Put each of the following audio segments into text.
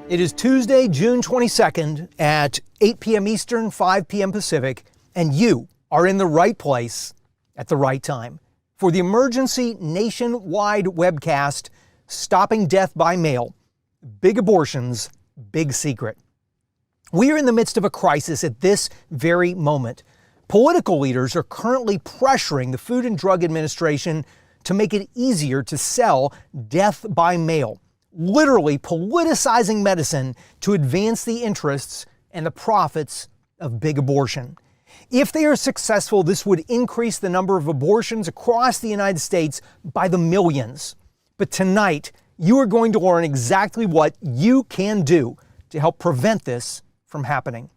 It is Tuesday, June 22nd at 8 p.m. Eastern, 5 p.m. Pacific, and you are in the right place at the right time for the emergency nationwide webcast, Stopping Death by Mail, Big Abortions, Big Secret. We are in the midst of a crisis at this very moment. Political leaders are currently pressuring the Food and Drug Administration to make it easier to sell death by mail, literally politicizing medicine to advance the interests and the profits of big abortion. If they are successful, this would increase the number of abortions across the United States by the millions. But tonight, you are going to learn exactly what you can do to help prevent this from happening.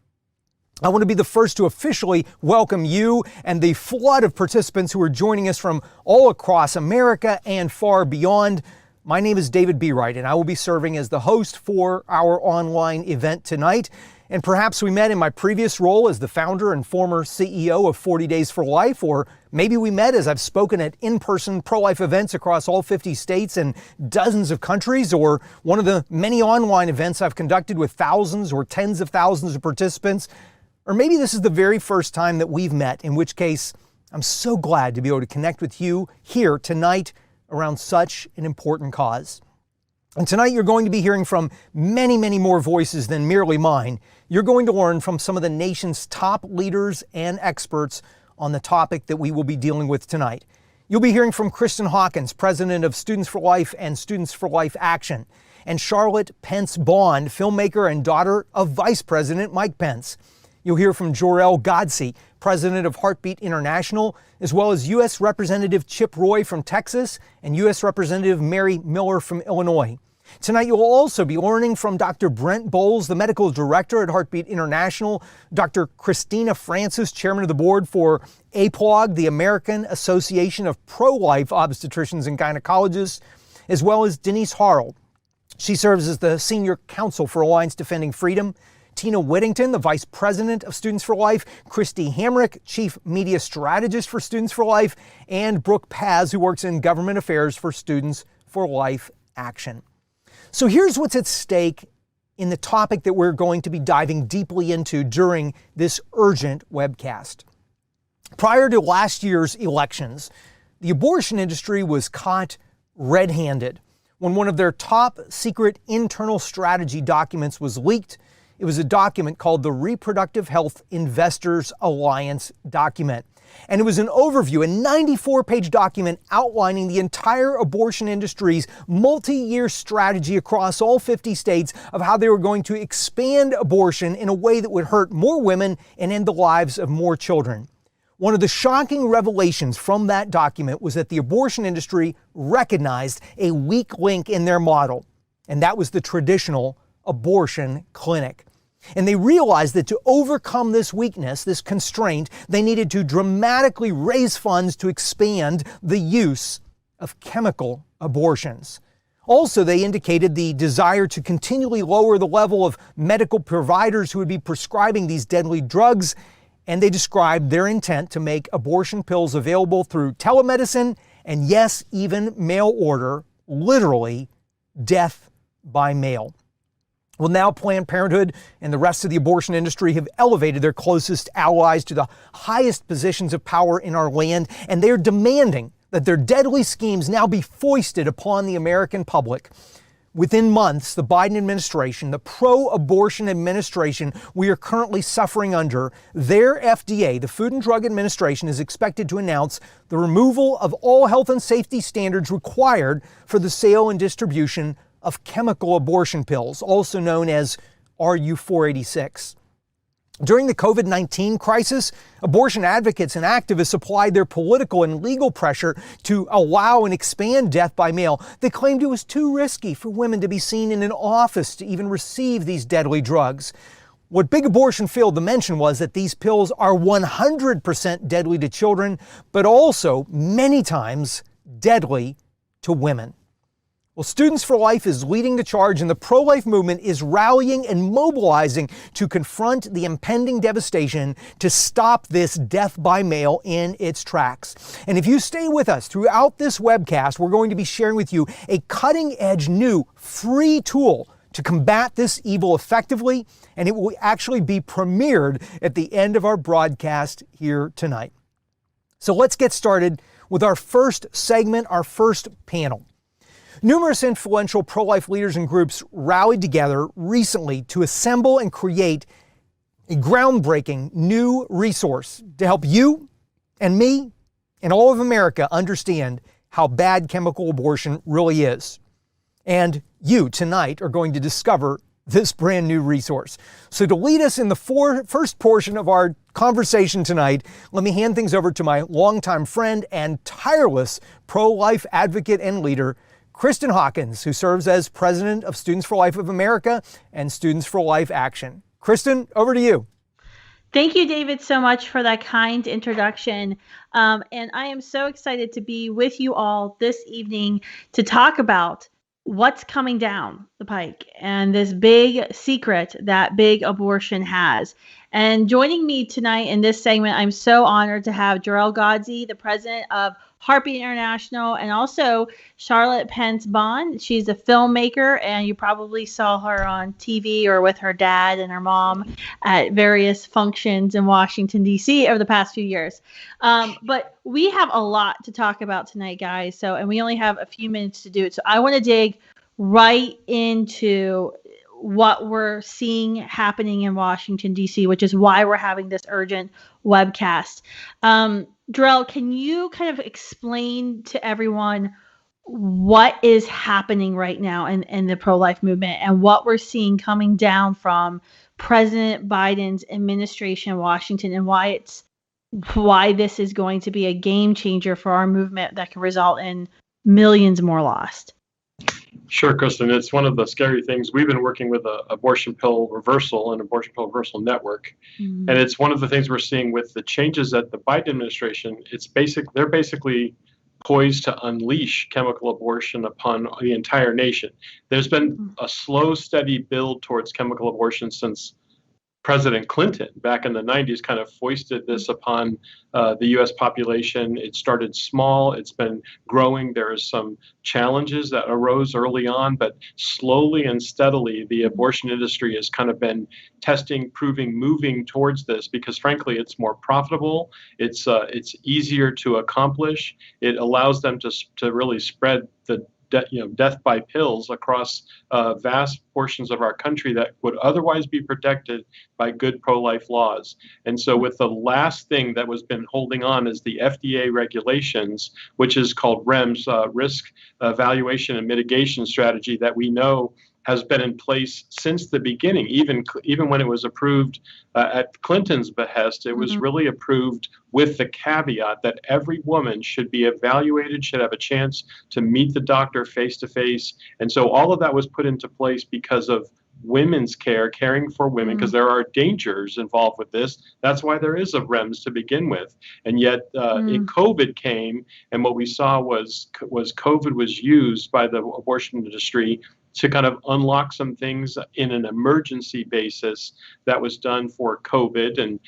I want to be the first to officially welcome you and the flood of participants who are joining us from all across America and far beyond. My name is David Bereit, and I will be serving as the host for our online event tonight. And perhaps we met in my previous role as the founder and former CEO of 40 Days for Life, or maybe we met as I've spoken at in-person pro-life events across all 50 states and dozens of countries, or one of the many online events I've conducted with thousands or tens of thousands of participants. Or maybe this is the very first time that we've met, in which case I'm so glad to be able to connect with you here tonight around such an important cause. And tonight you're going to be hearing from many, many more voices than merely mine. You're going to learn from some of the nation's top leaders and experts on the topic that we will be dealing with tonight. You'll be hearing from Kristan Hawkins, president of Students for Life and Students for Life Action, and Charlotte Pence Bond, filmmaker and daughter of Vice President Mike Pence. You'll hear from Jor-El Godsey, president of Heartbeat International, as well as U.S. Representative Chip Roy from Texas and U.S. Representative Mary Miller from Illinois. Tonight, you'll also be learning from Dr. Brent Bowles, the medical director at Heartbeat International, Dr. Christina Francis, chairman of the board for APLOG, the American Association of Pro-Life Obstetricians and Gynecologists, as well as Denise Harrell. She serves as the senior counsel for Alliance Defending Freedom, Tina Whittington, the Vice President of Students for Life, Christy Hamrick, Chief Media Strategist for Students for Life, and Brooke Paz, who works in Government Affairs for Students for Life Action. So here's what's at stake in the topic that we're going to be diving deeply into during this urgent webcast. Prior to last year's elections, the abortion industry was caught red-handed when one of their top secret internal strategy documents was leaked. It was a document called the Reproductive Health Investors Alliance document. And it was an overview, a 94-page document outlining the entire abortion industry's multi-year strategy across all 50 states of how they were going to expand abortion in a way that would hurt more women and end the lives of more children. One of the shocking revelations from that document was that the abortion industry recognized a weak link in their model, and that was the traditional abortion clinic. And they realized that to overcome this weakness, this constraint, they needed to dramatically raise funds to expand the use of chemical abortions. Also, they indicated the desire to continually lower the level of medical providers who would be prescribing these deadly drugs, and they described their intent to make abortion pills available through telemedicine and, yes, even mail order, literally death by mail. Well, now Planned Parenthood and the rest of the abortion industry have elevated their closest allies to the highest positions of power in our land, and they're demanding that their deadly schemes now be foisted upon the American public. Within months, the Biden administration, the pro-abortion administration we are currently suffering under, their FDA, the Food and Drug Administration, is expected to announce the removal of all health and safety standards required for the sale and distribution of chemical abortion pills, also known as RU-486. During the COVID-19 crisis, abortion advocates and activists applied their political and legal pressure to allow and expand death by mail. They claimed it was too risky for women to be seen in an office to even receive these deadly drugs. What Big Abortion failed to mention was that these pills are 100% deadly to children, but also many times deadly to women. Well, Students for Life is leading the charge, and the pro-life movement is rallying and mobilizing to confront the impending devastation to stop this death by mail in its tracks. And if you stay with us throughout this webcast, we're going to be sharing with you a cutting-edge new free tool to combat this evil effectively, and it will actually be premiered at the end of our broadcast here tonight. So let's get started with our first segment, our first panel. Numerous influential pro-life leaders and groups rallied together recently to assemble and create a groundbreaking new resource to help you and me and all of America understand how bad chemical abortion really is. And you tonight are going to discover this brand new resource. So to lead us in the first portion of our conversation tonight, let me hand things over to my longtime friend and tireless pro-life advocate and leader, Kristan Hawkins, who serves as president of Students for Life of America and Students for Life Action. Kristan, over to you. Thank you, David, so much for that kind introduction. And I am so excited to be with you all this evening to talk about what's coming down the pike and this big secret that big abortion has. And joining me tonight in this segment, I'm so honored to have Jor-El Godsey, the president of Heartbeat International, and also Charlotte Pence Bond. She's a filmmaker, and you probably saw her on TV or with her dad and her mom at various functions in Washington, D.C. over the past few years. But we have a lot to talk about tonight, guys. And we only have a few minutes to do it. So I want to dig right into what we're seeing happening in Washington, D.C., which is why we're having this urgent webcast. Jor-El, can you kind of explain to everyone what is happening right now in the pro-life movement and what we're seeing coming down from President Biden's administration in Washington, and why this is going to be a game changer for our movement that can result in millions more lost? Sure, Kristan. It's one of the scary things. We've been working with Abortion Pill Reversal and Abortion Pill Reversal Network. And it's one of the things we're seeing with the changes at the Biden administration. They're basically poised to unleash chemical abortion upon the entire nation. There's been a slow, steady build towards chemical abortion since President Clinton back in the 90s kind of foisted this upon the U.S. population. It started small. It's been growing. There are some challenges that arose early on, but slowly and steadily, the abortion industry has kind of been testing, proving, moving towards this because, frankly, it's more profitable. It's easier to accomplish. It allows them to really spread the death by pills across vast portions of our country that would otherwise be protected by good pro-life laws. And so with the last thing that was been holding on is the FDA regulations, which is called REMS, Risk Evaluation and Mitigation Strategy, that we know has been in place since the beginning. Even when it was approved at Clinton's behest, it was really approved with the caveat that every woman should be evaluated, should have a chance to meet the doctor face to face. And so all of that was put into place because of women's care, caring for women, because there are dangers involved with this. That's why there is a REMS to begin with. And yet COVID came, and what we saw was COVID was used by the abortion industry to kind of unlock some things in an emergency basis that was done for COVID and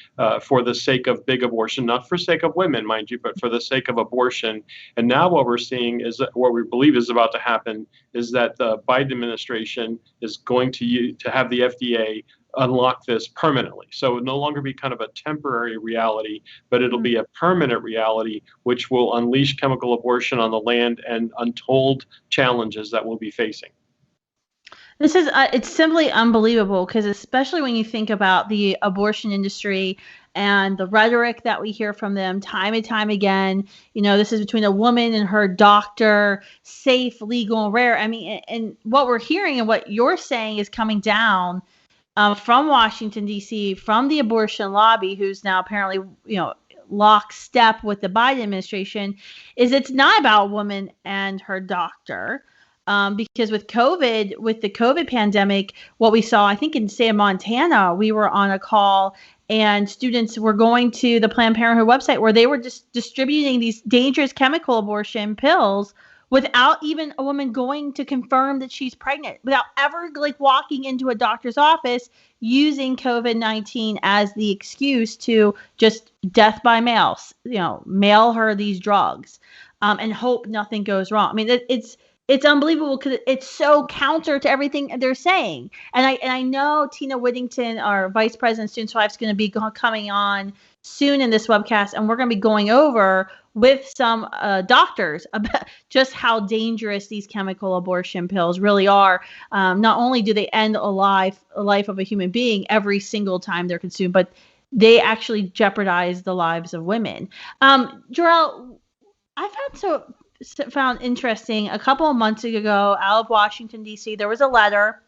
for the sake of big abortion, not for sake of women, mind you, but for the sake of abortion. And now what we're seeing is that what we believe is about to happen is that the Biden administration is going to have the FDA unlock this permanently. So it will no longer be kind of a temporary reality, but it'll be a permanent reality, which will unleash chemical abortion on the land and untold challenges that we'll be facing. This is, it's simply unbelievable because especially when you think about the abortion industry and the rhetoric that we hear from them time and time again, this is between a woman and her doctor, safe, legal, and rare. I mean, and what we're hearing and what you're saying is coming down from Washington, D.C., from the abortion lobby, who's now apparently, lockstep with the Biden administration, is it's not about a woman and her doctor. Because with the COVID pandemic, what we saw, I think in the state of Montana, we were on a call and students were going to the Planned Parenthood website where they were just distributing these dangerous chemical abortion pills without even a woman going to confirm that she's pregnant, without ever walking into a doctor's office using COVID-19 as the excuse to just death by mail, mail her these drugs and hope nothing goes wrong. I mean, it's unbelievable because it's so counter to everything they're saying. And I know Tina Whittington, our Vice President of Students' Wife, is going to be coming on soon in this webcast, and we're going to be going over with some doctors about just how dangerous these chemical abortion pills really are. Not only do they end a life of a human being every single time they're consumed, but they actually jeopardize the lives of women. Jor-El, I found interesting, a couple of months ago out of Washington, D.C., there was a letter.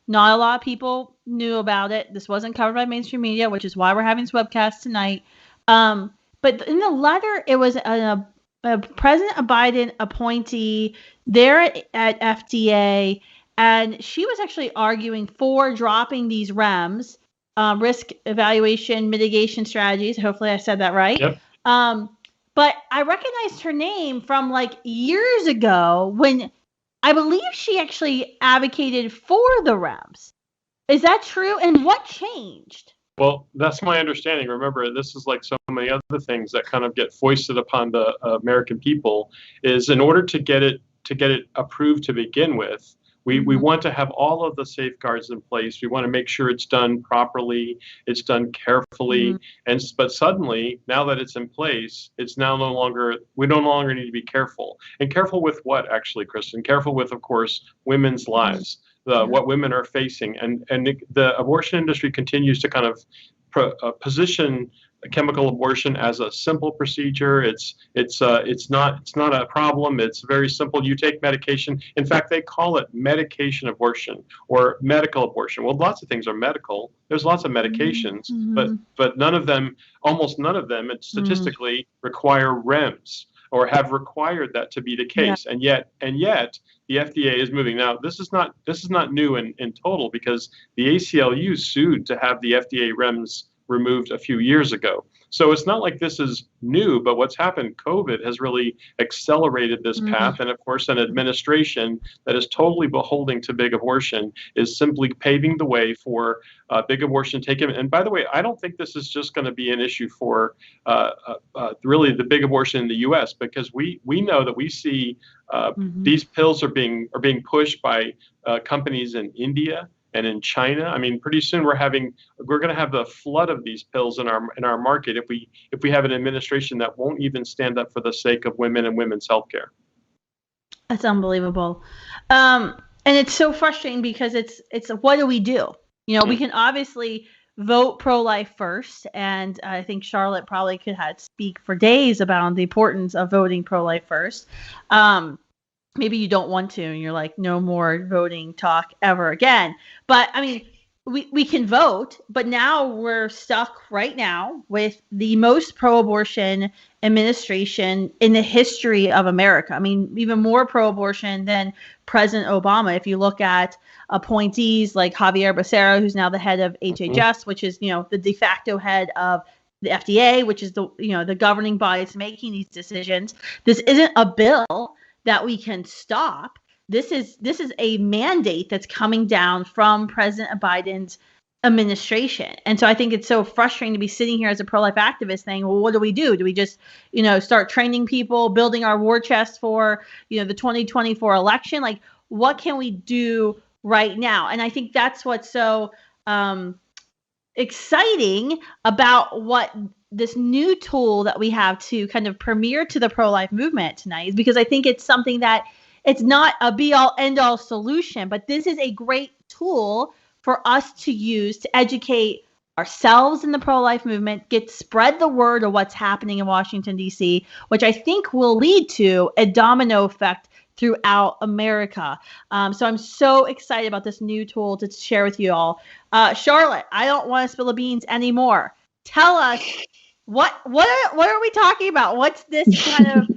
Not a lot of people knew about it. This wasn't covered by mainstream media, which is why we're having this webcast tonight. But in the letter, it was a President Biden appointee there at FDA, and she was actually arguing for dropping these REMS, risk evaluation mitigation strategies. Hopefully I said that right. Yep. But I recognized her name from like years ago when I believe she actually advocated for the REMS. Is that true? And what changed? Well, that's my understanding. Remember, this is like so many other things that kind of get foisted upon the American people. Is in order to get it approved to begin with, we want to have all of the safeguards in place. We want to make sure it's done properly, it's done carefully, but suddenly, now that it's in place, it's now we no longer need to be careful. And careful with what, actually, Kristan? Careful with, of course, women's lives. What women are facing, and the abortion industry continues to kind of position chemical abortion as a simple procedure. It's not a problem. It's very simple. You take medication. In fact, they call it medication abortion or medical abortion. Well, lots of things are medical. There's lots of medications, but almost none of them, statistically require REMS or have required that to be the case. And yet the FDA is moving. Now, this is not new in total, because the ACLU sued to have the FDA REMS removed a few years ago. So it's not like this is new, but what's happened, COVID has really accelerated this path. And of course, an administration that is totally beholden to big abortion is simply paving the way for big abortion taken. And by the way, I don't think this is just going to be an issue for really the big abortion in the U.S., because we know that we see these pills are being pushed by companies in India and in China. I mean, pretty soon we're going to have the flood of these pills in our market if we have an administration that won't even stand up for the sake of women and women's health care. That's unbelievable. And it's so frustrating because it's what do we do? You know, we can obviously vote pro-life first, and I think Charlotte probably could speak for days about the importance of voting pro-life first. Maybe you don't want to, and you're like, no more voting talk ever again. But I mean, we can vote, but now we're stuck right now with the most pro-abortion administration in the history of America. I mean, even more pro-abortion than President Obama. If you look at appointees like Javier Becerra, who's now the head of HHS, which is, the de facto head of the FDA, which is the governing body that's making these decisions. This isn't a bill that we can stop. This is a mandate that's coming down from President Biden's administration. And so I think it's so frustrating to be sitting here as a pro-life activist saying, well, what do we do? Do we just, start training people, building our war chest for, the 2024 election? Like, what can we do right now? And I think that's what's so exciting about what this new tool that we have to kind of premiere to the pro-life movement tonight, is because I think it's something that it's not a be-all, end-all solution, but this is a great tool for us to use to educate ourselves in the pro-life movement, spread the word of what's happening in Washington, D.C., which I think will lead to a domino effect throughout America. So I'm so excited about this new tool to share with you all. Charlotte, I don't want to spill the beans anymore. Tell us, what are we talking about? What's this kind of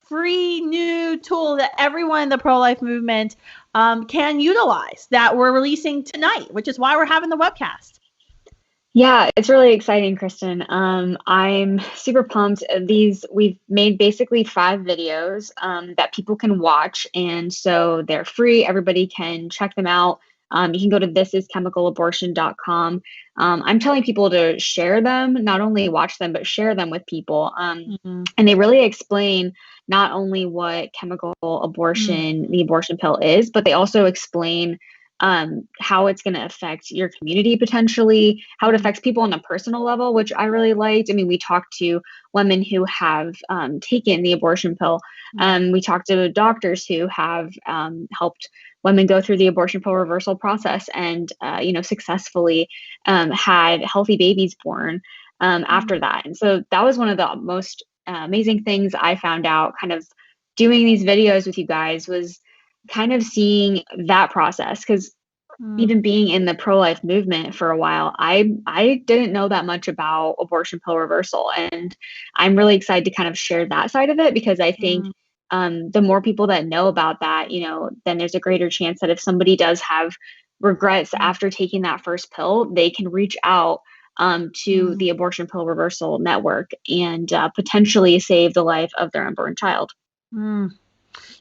free new tool that everyone in the pro-life movement can utilize that we're releasing tonight, which is why we're having the webcast? Yeah, it's really exciting, Kristan. I'm super pumped. We've made basically 5 videos that people can watch, and so they're free. Everybody can check them out. You can go to thisischemicalabortion.com. I'm telling people to share them, not only watch them, but share them with people. And they really explain, not only what chemical abortion, the abortion pill is, but they also explain how it's going to affect your community potentially, how it affects people on a personal level, which I really liked. I mean, we talked to women who have taken the abortion pill. We talked to doctors who have helped women go through the abortion pill reversal process and, successfully had healthy babies born after that. And so that was one of the most amazing things I found out kind of doing these videos with you guys, was kind of seeing that process. Because even being in the pro-life movement for a while, I didn't know that much about abortion pill reversal. And I'm really excited to kind of share that side of it, because I think the more people that know about that, then there's a greater chance that if somebody does have regrets after taking that first pill, they can reach out to the abortion pill reversal network and potentially save the life of their unborn child.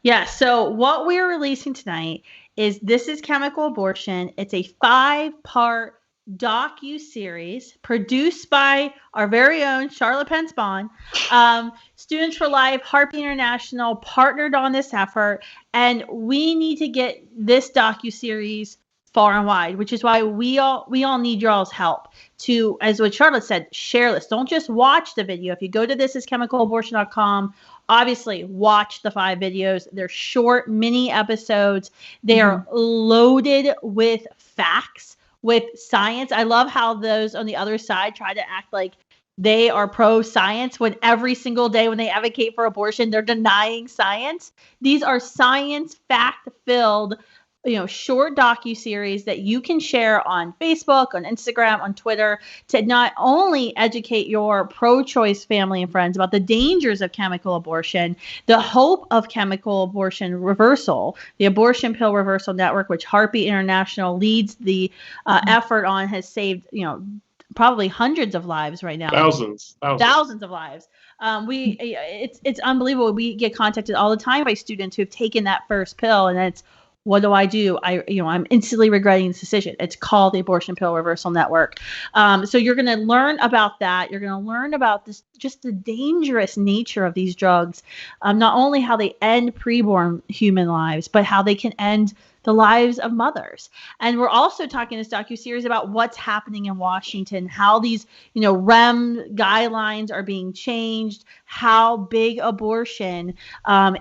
Yeah. So what we're releasing tonight is This is Chemical Abortion. It's a 5-part docu-series produced by our very own Charlotte Pence Bond. Students for Life, Heartbeat International partnered on this effort, and we need to get this docu-series far and wide, which is why we all need y'all's help to, as what Charlotte said, share this. Don't just watch the video. If you go to thisischemicalabortion.com, obviously watch the 5 videos. They're short mini episodes. They are loaded with facts, with science. I love how those on the other side try to act like they are pro-science when every single day when they advocate for abortion, they're denying science. These are science fact-filled short docu-series that you can share on Facebook, on Instagram, on Twitter, to not only educate your pro-choice family and friends about the dangers of chemical abortion, the hope of chemical abortion reversal, the abortion pill reversal network, which Heartbeat International leads the effort on, has saved, probably hundreds of lives right now. Thousands of lives. It's unbelievable. We get contacted all the time by students who have taken that first pill, and it's, what do I do? I'm instantly regretting this decision. It's called the Abortion Pill Reversal Network. So you're going to learn about that. You're going to learn about this, just the dangerous nature of these drugs. Not only how they end preborn human lives, but how they can end the lives of mothers. And we're also talking in this docuseries about what's happening in Washington, how these, REM guidelines are being changed, how big abortion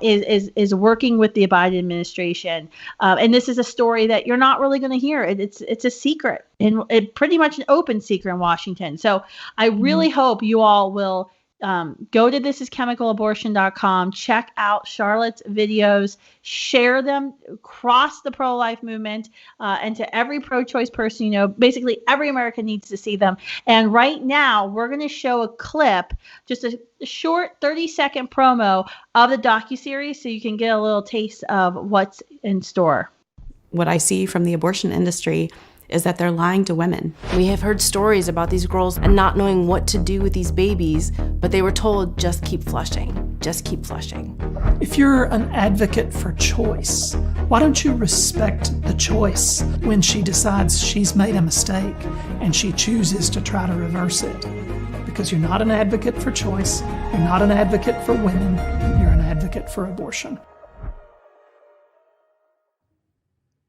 is working with the Biden administration. And this is a story that you're not really going to hear. It's a secret, and pretty much an open secret in Washington. So I really hope you all will go to thisischemicalabortion.com, check out Charlotte's videos, share them across the pro-life movement, and to every pro-choice person, basically every American needs to see them. And right now we're going to show a clip, just a short 30-second promo of the docuseries, so you can get a little taste of what's in store. What I see from the abortion industry is that they're lying to women. We have heard stories about these girls and not knowing what to do with these babies, but they were told, just keep flushing, just keep flushing. If you're an advocate for choice, why don't you respect the choice when she decides she's made a mistake and she chooses to try to reverse it? Because you're not an advocate for choice, you're not an advocate for women, you're an advocate for abortion.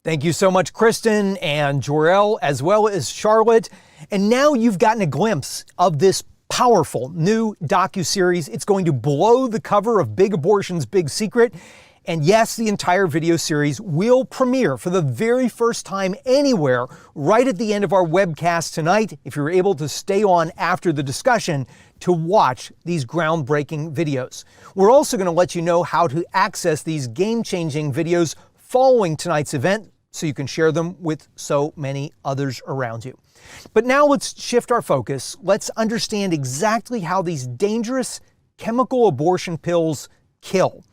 Thank you so much, Kristan and Jor-El, as well as Charlotte. And now you've gotten a glimpse of this powerful new docuseries. It's going to blow the cover of Big Abortion's Big Secret. And yes, the entire video series will premiere for the very first time anywhere right at the end of our webcast tonight, if you're able to stay on after the discussion to watch these groundbreaking videos. We're also going to let you know how to access these game-changing videos following tonight's event, so you can share them with so many others around you. But now let's shift our focus. Let's understand exactly how these dangerous chemical abortion pills kill,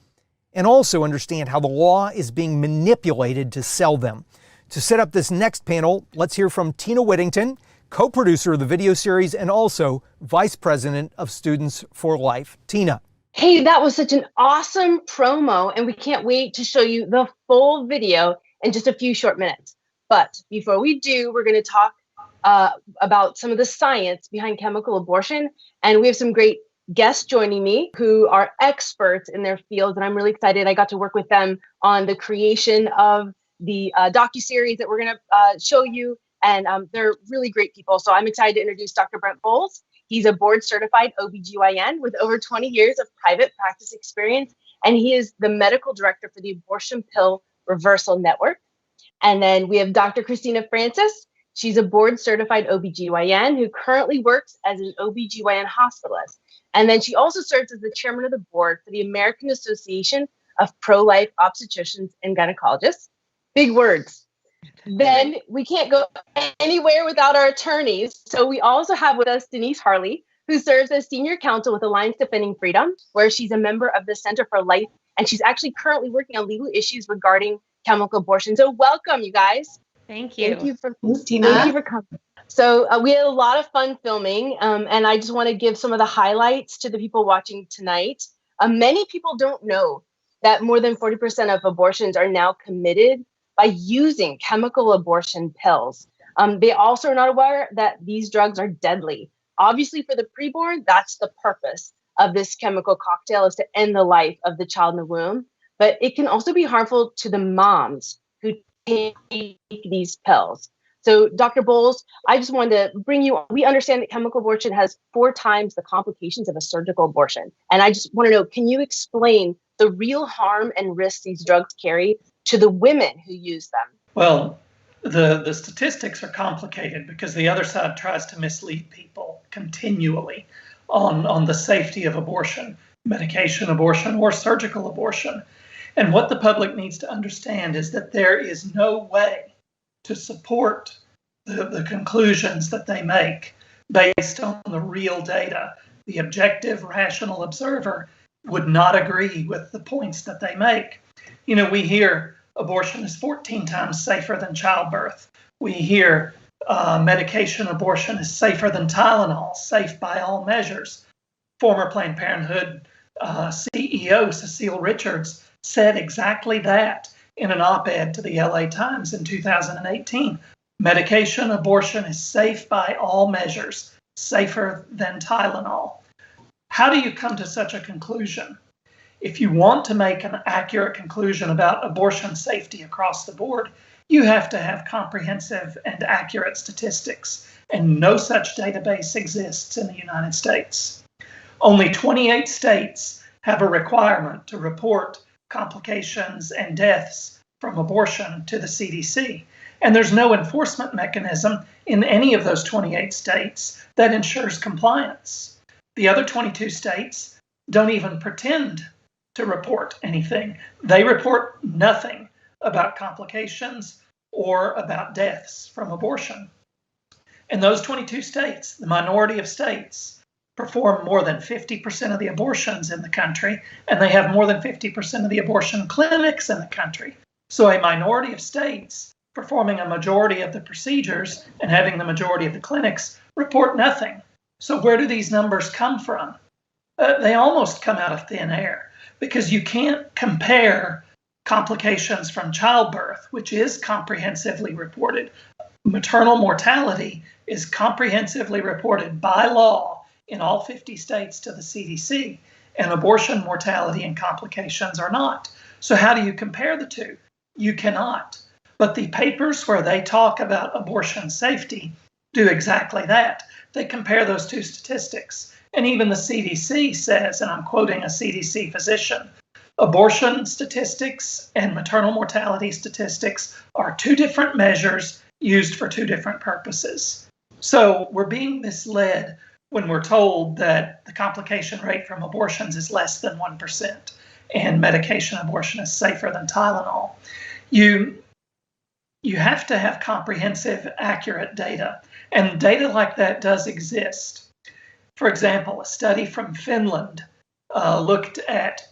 and also understand how the law is being manipulated to sell them. To set up this next panel, let's hear from Tina Whittington, co-producer of the video series and also Vice President of Students for Life. Tina. Hey, that was such an awesome promo, and we can't wait to show you the full video in just a few short minutes. But before we do, we're going to talk about some of the science behind chemical abortion, and we have some great guests joining me who are experts in their fields, and I'm really excited. I got to work with them on the creation of the docu-series that we're going to show you, and they're really great people. So I'm excited to introduce Dr. Brent Bowles. He's a board-certified OBGYN with over 20 years of private practice experience, and he is the medical director for the Abortion Pill Reversal Network. And then we have Dr. Christina Francis. She's a board-certified OBGYN who currently works as an OBGYN hospitalist. And then she also serves as the chairman of the board for the American Association of Pro-Life Obstetricians and Gynecologists. Big words. Then we can't go anywhere without our attorneys. So we also have with us Denise Harley, who serves as senior counsel with Alliance Defending Freedom, where she's a member of the Center for Life, and she's actually currently working on legal issues regarding chemical abortion. So welcome, you guys. Thank you. Thank you for coming. So we had a lot of fun filming, and I just want to give some of the highlights to the people watching tonight. Many people don't know that more than 40% of abortions are now committed by using chemical abortion pills. They also are not aware that these drugs are deadly. Obviously, for the preborn, that's the purpose of this chemical cocktail, is to end the life of the child in the womb. But it can also be harmful to the moms who take these pills. So Dr. Bowles, I just wanted to bring you, we understand that chemical abortion has 4 times the complications of a surgical abortion. And I just want to know, can you explain the real harm and risks these drugs carry to the women who use them? Well, the statistics are complicated because the other side tries to mislead people continually on the safety of abortion, medication abortion, or surgical abortion. And what the public needs to understand is that there is no way to support the conclusions that they make based on the real data. The objective, rational observer would not agree with the points that they make. You know, we hear abortion is 14 times safer than childbirth. We hear medication abortion is safer than Tylenol, safe by all measures. Former Planned Parenthood CEO Cecile Richards said exactly that in an op-ed to the LA Times in 2018. Medication abortion is safe by all measures, safer than Tylenol. How do you come to such a conclusion? If you want to make an accurate conclusion about abortion safety across the board, you have to have comprehensive and accurate statistics, and no such database exists in the United States. Only 28 states have a requirement to report complications and deaths from abortion to the CDC. And there's no enforcement mechanism in any of those 28 states that ensures compliance. The other 22 states don't even pretend to report anything. They report nothing about complications or about deaths from abortion. In those 22 states, the minority of states perform more than 50% of the abortions in the country, and they have more than 50% of the abortion clinics in the country. So a minority of states performing a majority of the procedures and having the majority of the clinics report nothing. So where do these numbers come from? They almost come out of thin air, because you can't compare complications from childbirth, which is comprehensively reported. Maternal mortality is comprehensively reported by law in all 50 states to the CDC, and abortion mortality and complications are not. So how do you compare the two? You cannot. But the papers where they talk about abortion safety do exactly that. They compare those two statistics. And even the CDC says, and I'm quoting a CDC physician, abortion statistics and maternal mortality statistics are 2 different measures used for 2 different purposes. So we're being misled when we're told that the complication rate from abortions is less than 1% and medication abortion is safer than Tylenol. You have to have comprehensive, accurate data, and data like that does exist. For example, a study from Finland looked at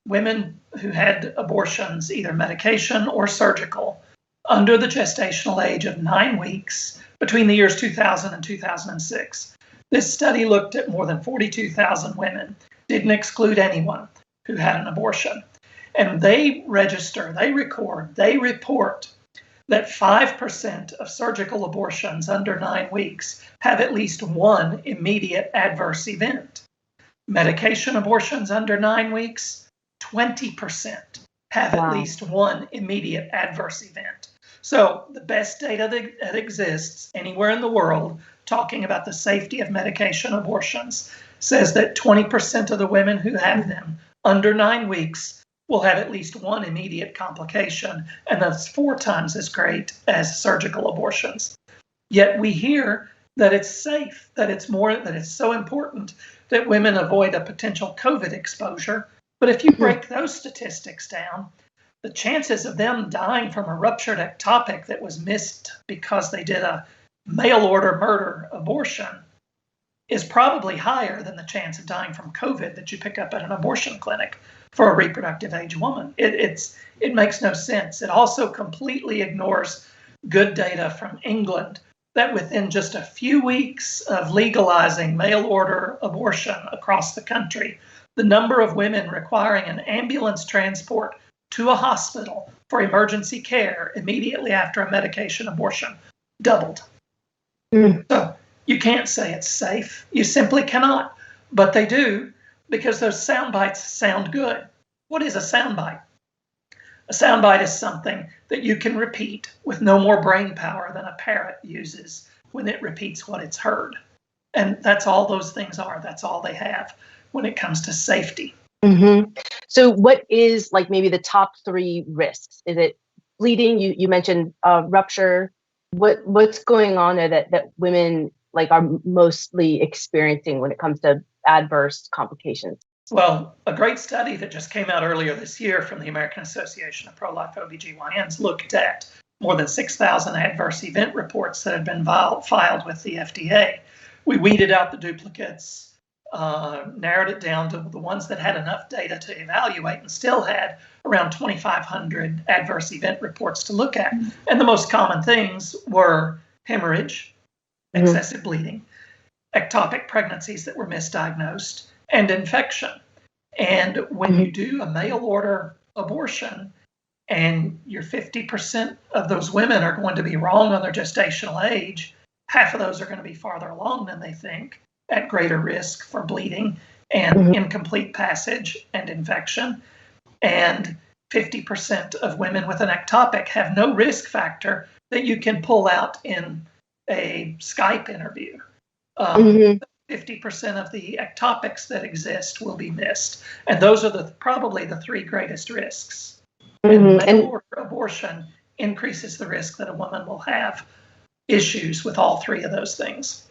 women who had abortions, either medication or surgical, under the gestational age of 9 weeks between the years 2000 and 2006. This study looked at more than 42,000 women, didn't exclude anyone who had an abortion. And they register, they record, they report that 5% of surgical abortions under 9 weeks have at least one immediate adverse event. Medication abortions under 9 weeks, 20% have at least one immediate adverse event. So the best data that exists anywhere in the world talking about the safety of medication abortions says that 20% of the women who have them under 9 weeks will have at least one immediate complication, and that's 4 times as great as surgical abortions. Yet we hear that it's safe, that it's so important that women avoid a potential COVID exposure. But if you break those statistics down, the chances of them dying from a ruptured ectopic that was missed because they did a mail order murder abortion is probably higher than the chance of dying from COVID that you pick up at an abortion clinic for a reproductive age woman. It makes no sense. It also completely ignores good data from England that within just a few weeks of legalizing mail order abortion across the country, the number of women requiring an ambulance transport to a hospital for emergency care immediately after a medication abortion doubled. So you can't say it's safe. You simply cannot. But they do, because those sound bites sound good. What is a sound bite? A sound bite is something that you can repeat with no more brain power than a parrot uses when it repeats what it's heard. And that's all those things are. That's all they have when it comes to safety. So what is like maybe the top 3 risks? Is it bleeding? You mentioned rupture. What's going on there that women like are mostly experiencing when it comes to adverse complications? Well, a great study that just came out earlier this year from the American Association of Pro-Life OBGYNs looked at more than 6,000 adverse event reports that had been filed with the FDA. We weeded out the duplicates, narrowed it down to the ones that had enough data to evaluate, and still had around 2,500 adverse event reports to look at. And the most common things were hemorrhage, excessive bleeding, ectopic pregnancies that were misdiagnosed, and infection. And when you do a mail order abortion and you're 50% of those women are going to be wrong on their gestational age, half of those are going to be farther along than they think, at greater risk for bleeding and incomplete passage and infection. And 50% of women with an ectopic have no risk factor that you can pull out in a Skype interview. 50% of the ectopics that exist will be missed. And those are probably the 3 greatest risks. And mail order abortion increases the risk that a woman will have issues with all 3 of those things.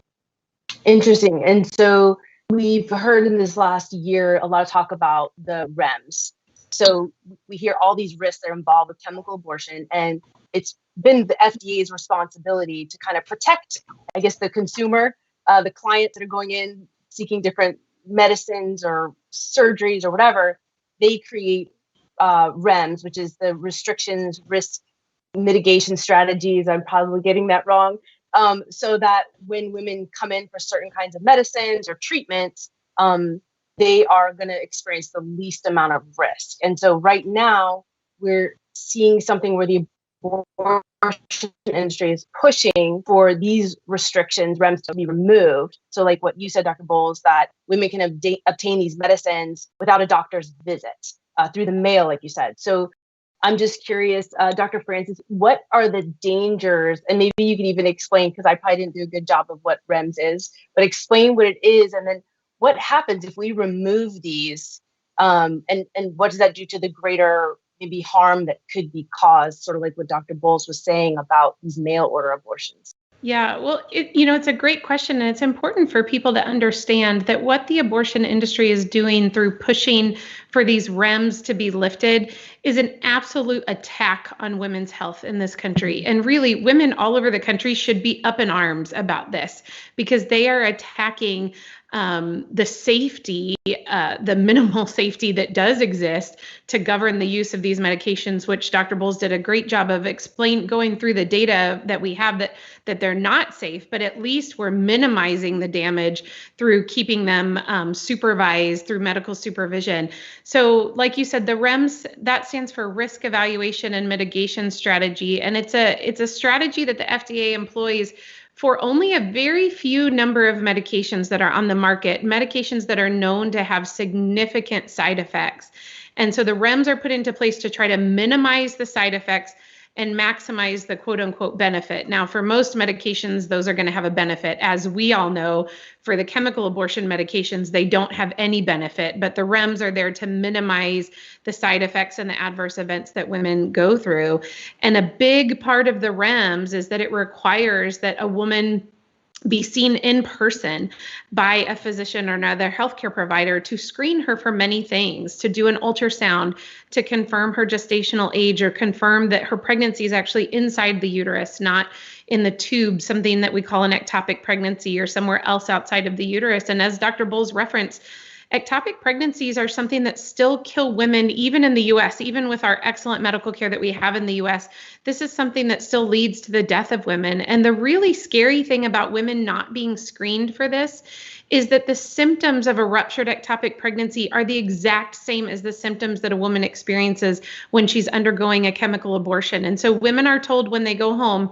Interesting. And so we've heard in this last year a lot of talk about the REMS. So we hear all these risks that are involved with chemical abortion, and it's been the FDA's responsibility to kind of protect, I guess, the consumer, the clients that are going in seeking different medicines or surgeries or whatever. They create REMS, which is the restrictions, risk mitigation strategies. I'm probably getting that wrong. So that when women come in for certain kinds of medicines or treatments, they are going to experience the least amount of risk. And so right now we're seeing something where the abortion industry is pushing for these restrictions, REMS, to be removed. So like what you said, Dr. Bowles, that women can obtain these medicines without a doctor's visit through the mail, like you said. So I'm just curious, Dr. Francis, what are the dangers? And maybe you could even explain, because I probably didn't do a good job of what REMS is, but explain what it is, and then what happens if we remove these, and what does that do to the greater maybe harm that could be caused, sort of like what Dr. Bowles was saying about these mail order abortions? Yeah, well, it's a great question, and it's important for people to understand that what the abortion industry is doing through pushing for these REMS to be lifted is an absolute attack on women's health in this country. And really, women all over the country should be up in arms about this, because they are attacking the safety, the minimal safety that does exist to govern the use of these medications, which Dr. Bowles did a great job of going through the data that we have that they're not safe, but at least we're minimizing the damage through keeping them supervised through medical supervision. So like you said, the REMS, that stands for Risk Evaluation and Mitigation Strategy. And it's a strategy that the FDA employs for only a very few number of medications that are on the market, medications that are known to have significant side effects. And so the REMS are put into place to try to minimize the side effects and maximize the quote unquote benefit. Now, for most medications, those are going to have a benefit. As we all know, for the chemical abortion medications, they don't have any benefit, but the REMS are there to minimize the side effects and the adverse events that women go through. And a big part of the REMS is that it requires that a woman be seen in person by a physician or another healthcare provider to screen her for many things, to do an ultrasound, to confirm her gestational age or confirm that her pregnancy is actually inside the uterus, not in the tube, something that we call an ectopic pregnancy or somewhere else outside of the uterus. And as Dr. Bowles referenced, ectopic pregnancies are something that still kill women, even in the US, even with our excellent medical care that we have in the US. This is something that still leads to the death of women. And the really scary thing about women not being screened for this is that the symptoms of a ruptured ectopic pregnancy are the exact same as the symptoms that a woman experiences when she's undergoing a chemical abortion. And so women are told when they go home,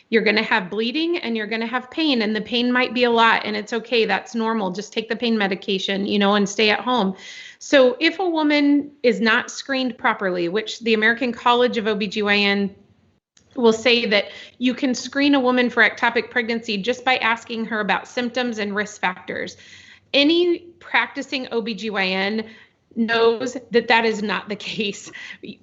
you're going to have bleeding and you're going to have pain, and the pain might be a lot, and it's okay. That's normal. Just take the pain medication, and stay at home. So if a woman is not screened properly, which the American College of OBGYN will say that you can screen a woman for ectopic pregnancy just by asking her about symptoms and risk factors. Any practicing OBGYN knows that that is not the case.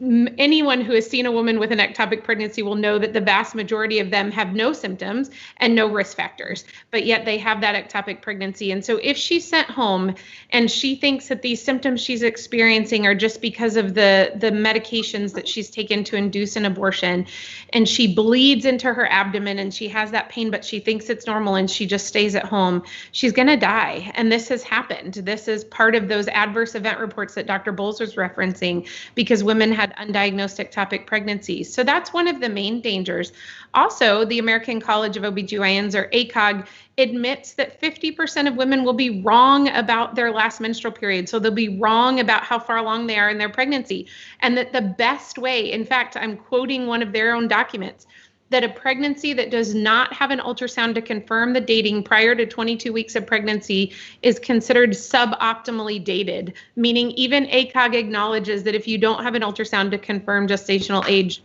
Anyone who has seen a woman with an ectopic pregnancy will know that the vast majority of them have no symptoms and no risk factors, but yet they have that ectopic pregnancy. And so if she's sent home and she thinks that these symptoms she's experiencing are just because of the medications that she's taken to induce an abortion, and she bleeds into her abdomen and she has that pain, but she thinks it's normal and she just stays at home, she's going to die. And this has happened. This is part of those adverse event reports that Dr. Bowles was referencing, because women had undiagnosed ectopic pregnancies. So that's one of the main dangers. Also, the American College of OBGYNs, or ACOG, admits that 50% of women will be wrong about their last menstrual period. So they'll be wrong about how far along they are in their pregnancy. And that the best way, in fact, I'm quoting one of their own documents, that a pregnancy that does not have an ultrasound to confirm the dating prior to 22 weeks of pregnancy is considered suboptimally dated, meaning even ACOG acknowledges that if you don't have an ultrasound to confirm gestational age,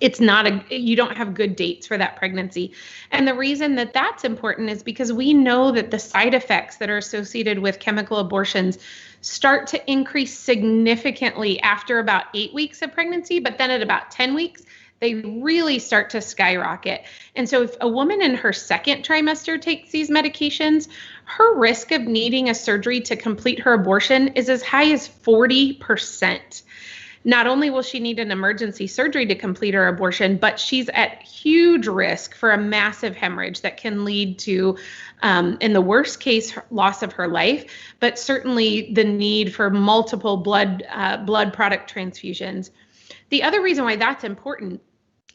you don't have good dates for that pregnancy. And the reason that that's important is because we know that the side effects that are associated with chemical abortions start to increase significantly after about 8 weeks of pregnancy, but then at about 10 weeks, they really start to skyrocket. And so if a woman in her second trimester takes these medications, her risk of needing a surgery to complete her abortion is as high as 40%. Not only will she need an emergency surgery to complete her abortion, but she's at huge risk for a massive hemorrhage that can lead to, in the worst case, loss of her life, but certainly the need for multiple blood product transfusions. The other reason why that's important,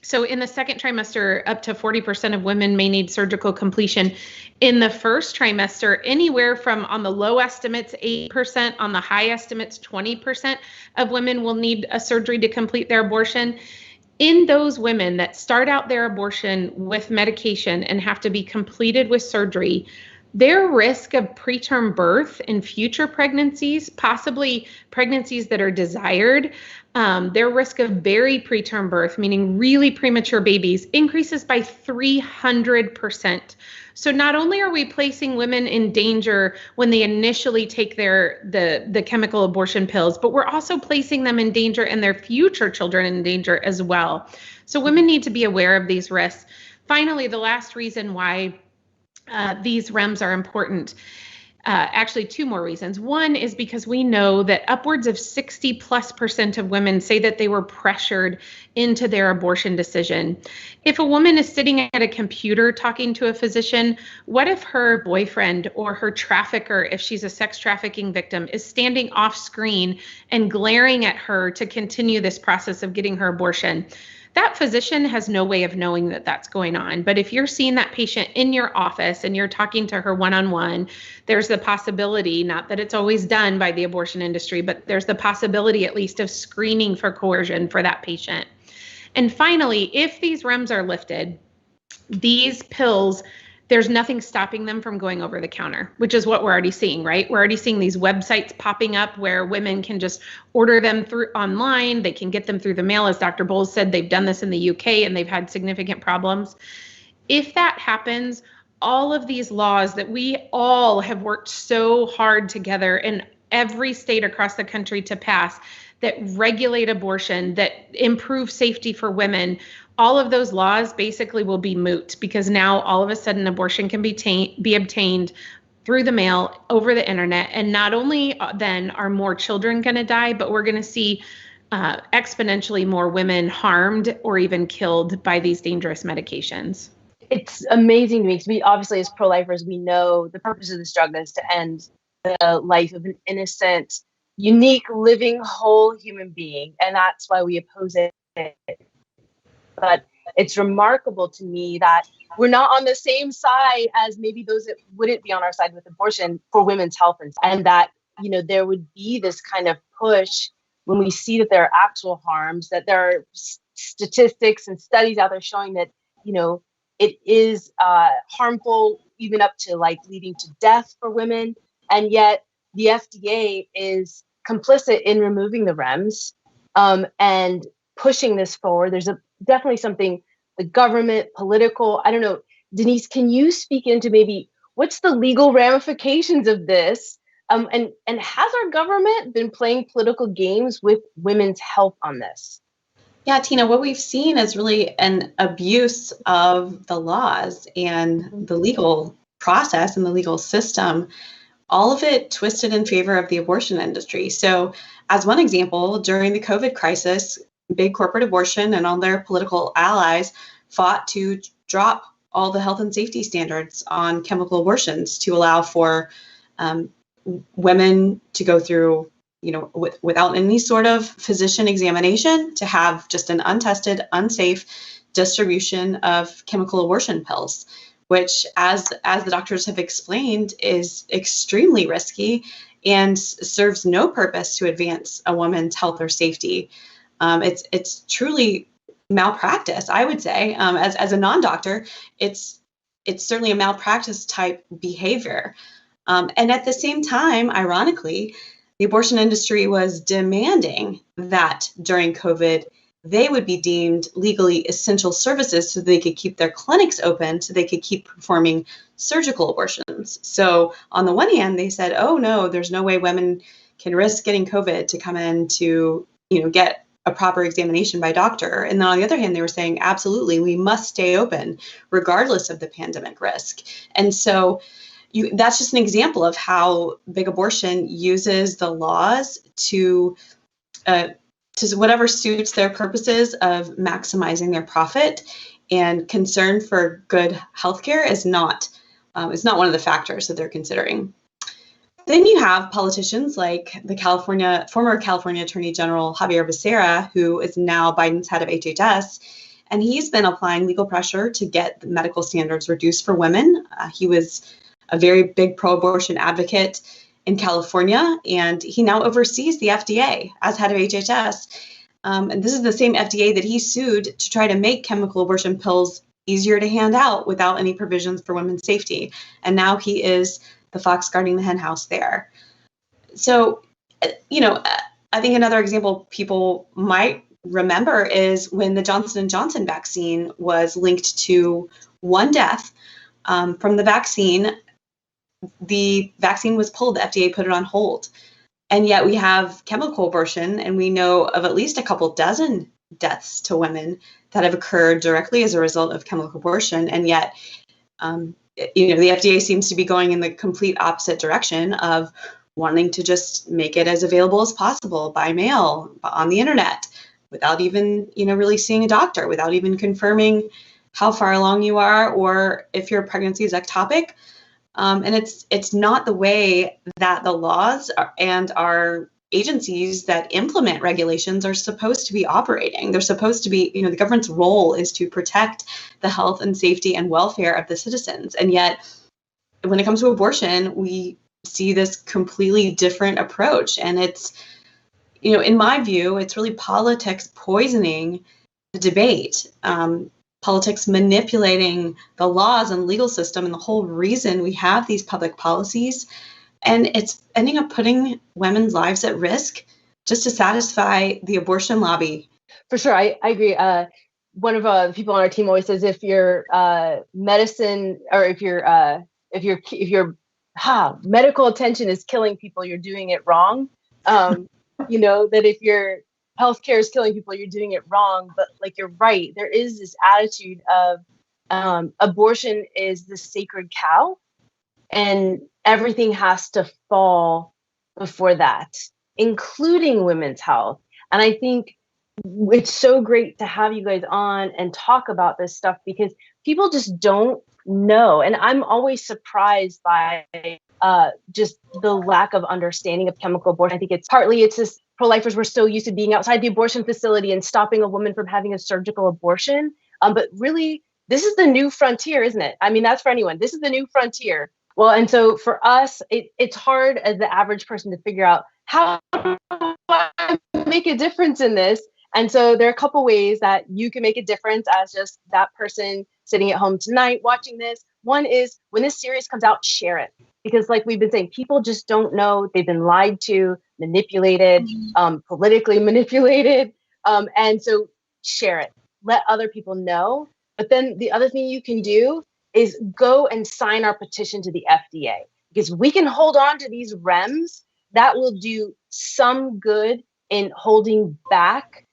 so in the second trimester, up to 40% of women may need surgical completion. In the first trimester, anywhere from, on the low estimates, 8%, on the high estimates, 20% of women will need a surgery to complete their abortion. In those women that start out their abortion with medication and have to be completed with surgery, their risk of preterm birth in future pregnancies, possibly pregnancies that are desired, their risk of very preterm birth, meaning really premature babies, increases by 300%. So not only are we placing women in danger when they initially take the chemical abortion pills, but we're also placing them in danger and their future children in danger as well. So women need to be aware of these risks. Finally, the last reason why these REMS are important. Actually, two more reasons. One is because we know that upwards of 60+% of women say that they were pressured into their abortion decision. If a woman is sitting at a computer talking to a physician, what if her boyfriend or her trafficker, if she's a sex trafficking victim, is standing off screen and glaring at her to continue this process of getting her abortion? that physician has no way of knowing that that's going on. But if you're seeing that patient in your office and you're talking to her one-on-one, there's the possibility, not that it's always done by the abortion industry, but there's the possibility at least of screening for coercion for that patient. And finally, if these REMS are lifted, these pills, there's nothing stopping them from going over the counter, which is what we're already seeing, right? We're already seeing these websites popping up where women can just order them through online. They can get them through the mail. As Dr. Bowles said, they've done this in the UK and they've had significant problems. If that happens, all of these laws that we all have worked so hard together in every state across the country to pass that regulate abortion, that improve safety for women, all of those laws basically will be moot, because now all of a sudden abortion can be obtained through the mail, over the internet. And not only then are more children going to die, but we're going to see exponentially more women harmed or even killed by these dangerous medications. It's amazing to me because we obviously, as pro-lifers, we know the purpose of this drug is to end the life of an innocent, unique, living, whole human being. And that's why we oppose it. But it's remarkable to me that we're not on the same side as maybe those that wouldn't be on our side with abortion for women's health, and that, you know, there would be this kind of push when we see that there are actual harms, that there are statistics and studies out there showing that, you know, it is harmful, even up to like leading to death for women. And yet the FDA is complicit in removing the REMS and pushing this forward. There's definitely something, the government, political, I don't know. Denise, can you speak into maybe what's the legal ramifications of this? And has our government been playing political games with women's health on this? Yeah, Tina, what we've seen is really an abuse of the laws and the legal process and the legal system, all of it twisted in favor of the abortion industry. So as one example, during the COVID crisis, big corporate abortion and all their political allies fought to drop all the health and safety standards on chemical abortions to allow for women to go through, you know, without any sort of physician examination, to have just an untested, unsafe distribution of chemical abortion pills, which, as the doctors have explained, is extremely risky and serves no purpose to advance a woman's health or safety. It's truly malpractice, I would say. As a non-doctor, it's certainly a malpractice type behavior. And at the same time, ironically, the abortion industry was demanding that during COVID, they would be deemed legally essential services so they could keep their clinics open, so they could keep performing surgical abortions. So on the one hand, they said, oh no, there's no way women can risk getting COVID to come in to, you know, get a proper examination by a doctor. And then on the other hand, they were saying, absolutely, we must stay open regardless of the pandemic risk. And so that's just an example of how big abortion uses the laws to whatever suits their purposes of maximizing their profit, and concern for good healthcare is not one of the factors that they're considering. Then you have politicians like the former California Attorney General Javier Becerra, who is now Biden's head of HHS, and he's been applying legal pressure to get the medical standards reduced for women. He was a very big pro-abortion advocate in California, and he now oversees the FDA as head of HHS. And this is the same FDA that he sued to try to make chemical abortion pills easier to hand out without any provisions for women's safety. And now he is the fox guarding the hen house there. So, you know, I think another example people might remember is when the Johnson & Johnson vaccine was linked to one death from the vaccine. The vaccine was pulled, the FDA put it on hold. And yet we have chemical abortion, and we know of at least a couple dozen deaths to women that have occurred directly as a result of chemical abortion. And yet, you know, the FDA seems to be going in the complete opposite direction of wanting to just make it as available as possible by mail, on the internet, without even, you know, really seeing a doctor, without even confirming how far along you are or if your pregnancy is ectopic. And it's not the way that the laws and our agencies that implement regulations are supposed to be operating. They're supposed to be, the government's role is to protect the health and safety and welfare of the citizens. And yet, when it comes to abortion, we see this completely different approach. And it's, in my view, it's really politics poisoning the debate, politics manipulating the laws and legal system and the whole reason we have these public policies. And it's ending up putting women's lives at risk just to satisfy the abortion lobby. For sure, I agree. One of the people on our team always says, if your medicine or if your medical attention is killing people, you're doing it wrong. That if your healthcare is killing people, you're doing it wrong. But like, you're right, there is this attitude of abortion is the sacred cow, and everything has to fall before that, including women's health. And I think it's so great to have you guys on and talk about this stuff, because people just don't know. And I'm always surprised by just the lack of understanding of chemical abortion. I think it's just pro-lifers were so used to being outside the abortion facility and stopping a woman from having a surgical abortion. But really, this is the new frontier, isn't it? I mean, that's for anyone. This is the new frontier. Well, and so for us, it's hard as the average person to figure out, how do I make a difference in this? And so there are a couple ways that you can make a difference as just that person sitting at home tonight watching this. One is, when this series comes out, share it. Because like we've been saying, people just don't know. They've been lied to, manipulated, politically manipulated. And so share it. Let other people know. But then the other thing you can do is go and sign our petition to the FDA. Because we can hold on to these REMS. That will do some good in holding back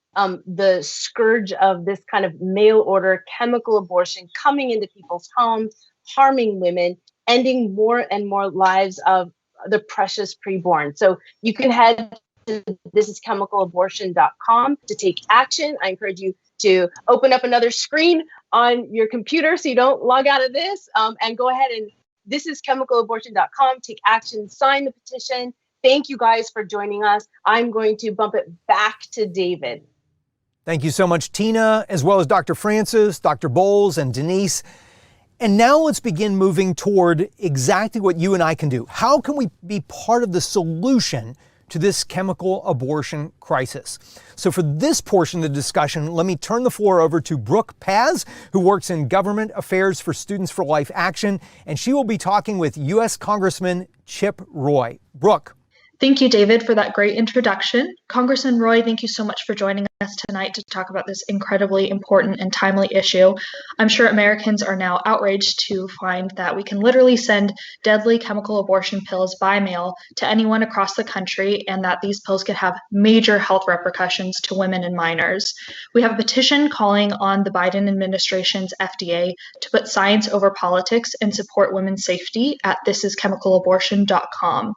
the scourge of this kind of mail order chemical abortion coming into people's homes, harming women, ending more and more lives of the precious preborn. So you can head to thisischemicalabortion.com to take action. I encourage you to open up another screen on your computer so you don't log out of this, and go ahead and thisischemicalabortion.com, take action, sign the petition. Thank you guys for joining us. I'm going to bump it back to David. Thank you so much, Tina, as well as Dr. Francis, Dr. Bowles, and Denise. And now let's begin moving toward exactly what you and I can do. How can we be part of the solution to this chemical abortion crisis? So for this portion of the discussion, let me turn the floor over to Brooke Paz, who works in Government Affairs for Students for Life Action, and she will be talking with U.S. Congressman Chip Roy. Brooke. Thank you, David, for that great introduction. Congressman Roy, thank you so much for joining us tonight to talk about this incredibly important and timely issue. I'm sure Americans are now outraged to find that we can literally send deadly chemical abortion pills by mail to anyone across the country, and that these pills could have major health repercussions to women and minors. We have a petition calling on the Biden administration's FDA to put science over politics and support women's safety at thisischemicalabortion.com.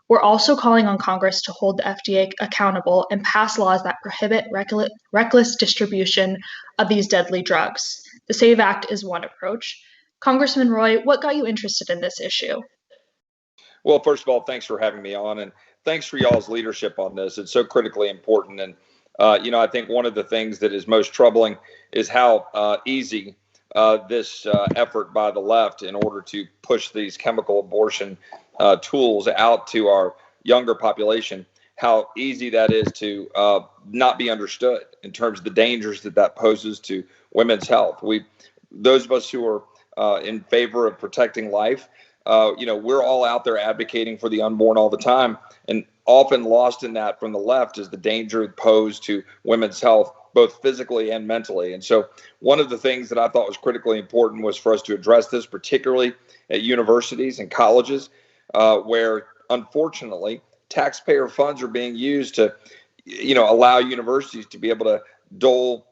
We're also calling on Congress to hold the FDA accountable and pass laws that prohibit reckless distribution of these deadly drugs. The SAVE Act is one approach. Congressman Roy, what got you interested in this issue? Well, first of all, thanks for having me on, and thanks for y'all's leadership on this. It's so critically important. And, I think one of the things that is most troubling is how easy this effort by the left in order to push these chemical abortion tools out to our younger population, how easy that is to not be understood in terms of the dangers that poses to women's health. Those of us who are in favor of protecting life, we're all out there advocating for the unborn all the time, and often lost in that from the left is the danger posed to women's health, both physically and mentally. And so one of the things that I thought was critically important was for us to address this, particularly at universities and colleges, where unfortunately taxpayer funds are being used to, allow universities to be able to dole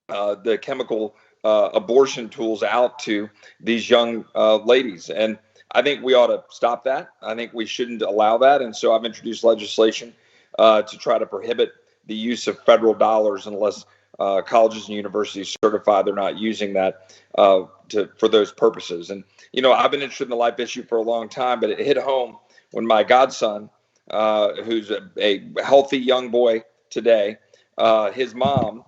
the chemical abortion tools out to these young ladies. And I think we ought to stop that. I think we shouldn't allow that. And so I've introduced legislation to try to prohibit the use of federal dollars unless colleges and universities certify they're not using that for those purposes. And, I've been interested in the life issue for a long time, but it hit home when my godson who's a healthy young boy today, his mom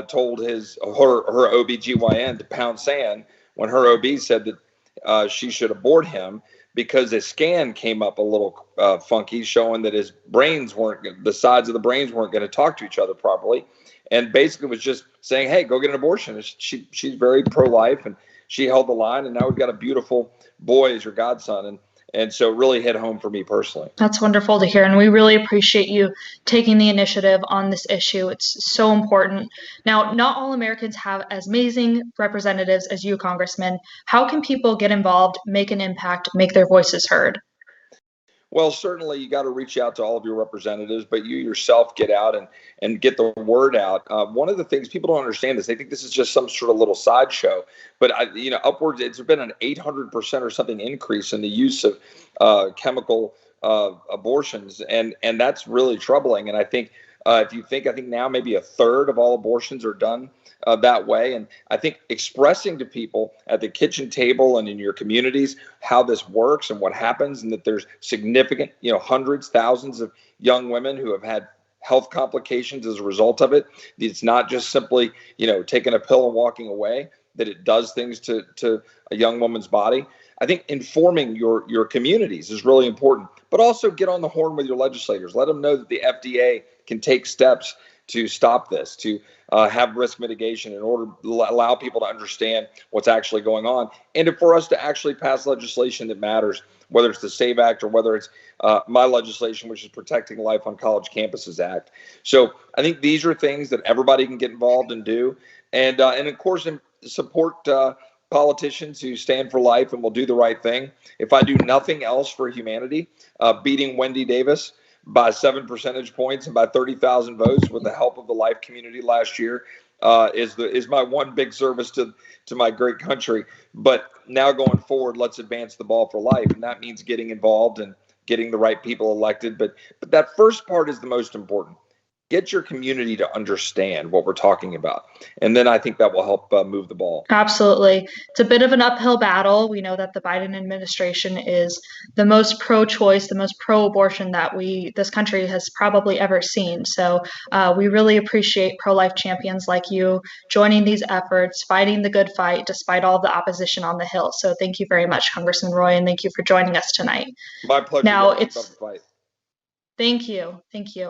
told her OBGYN to pound sand when her OB said that she should abort him because a scan came up a little funky, showing that his the sides of the brains weren't going to talk to each other properly, and basically was just saying, "Hey, go get an abortion." She's very pro-life, and she held the line, and now we've got a beautiful boy as your godson, and so it really hit home for me personally. That's wonderful to hear, and we really appreciate you taking the initiative on this issue. It's so important. Now, not all Americans have as amazing representatives as you, Congressman. How can people get involved, make an impact, make their voices heard? Well, certainly you got to reach out to all of your representatives, but you yourself get out and get the word out. One of the things people don't understand is they think this is just some sort of little sideshow, but upwards, it's been an 800% or something increase in the use of chemical abortions, and that's really troubling. And I think I think now maybe a third of all abortions are done that way. And I think expressing to people at the kitchen table and in your communities how this works and what happens, and that there's significant, hundreds, thousands of young women who have had health complications as a result of it. It's not just simply, taking a pill and walking away, that it does things to a young woman's body. I think informing your communities is really important, but also get on the horn with your legislators. Let them know that the FDA can take steps to stop this, to have risk mitigation in order to allow people to understand what's actually going on, and for us to actually pass legislation that matters, whether it's the SAVE Act or whether it's my legislation, which is Protecting Life on College Campuses Act. So I think these are things that everybody can get involved and do, and of course support politicians who stand for life and will do the right thing. If I do nothing else for humanity, beating Wendy Davis by 7 percentage points and by 30,000 votes with the help of the life community last year is my one big service to my great country. But now going forward, let's advance the ball for life, and that means getting involved and getting the right people elected. But that first part is the most important. Get your community to understand what we're talking about. And then I think that will help move the ball. Absolutely. It's a bit of an uphill battle. We know that the Biden administration is the most pro-choice, the most pro-abortion that this country has probably ever seen. So we really appreciate pro-life champions like you joining these efforts, fighting the good fight despite all the opposition on the Hill. So thank you very much, Congressman Roy, and thank you for joining us tonight. My pleasure. Now Thank you.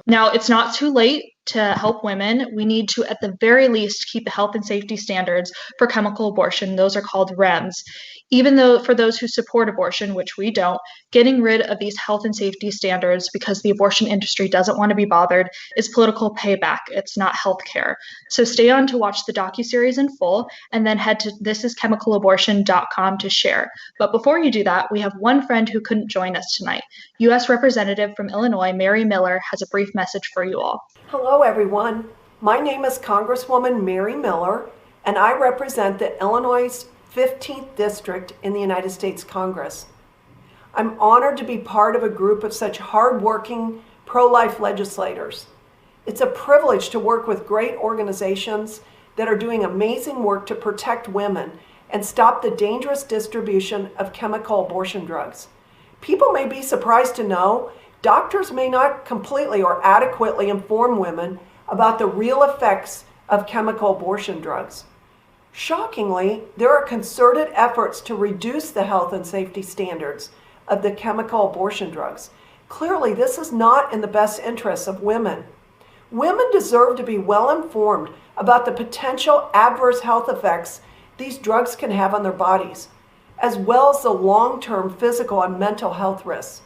Now, it's not too late to help women. We need to, at the very least, keep the health and safety standards for chemical abortion. Those are called REMS. Even though for those who support abortion, which we don't, getting rid of these health and safety standards because the abortion industry doesn't want to be bothered is political payback. It's not healthcare. So stay on to watch the docu-series in full, and then head to thisischemicalabortion.com to share. But before you do that, we have one friend who couldn't join us tonight. U.S. Representative from Illinois, Mary Miller, has a brief message for you all. Hello, everyone. My name is Congresswoman Mary Miller, and I represent the Illinois 15th District in the United States Congress. I'm honored to be part of a group of such hardworking pro-life legislators. It's a privilege to work with great organizations that are doing amazing work to protect women and stop the dangerous distribution of chemical abortion drugs. People may be surprised to know doctors may not completely or adequately inform women about the real effects of chemical abortion drugs. Shockingly, there are concerted efforts to reduce the health and safety standards of the chemical abortion drugs. Clearly, this is not in the best interests of women. Women deserve to be well informed about the potential adverse health effects these drugs can have on their bodies, as well as the long-term physical and mental health risks.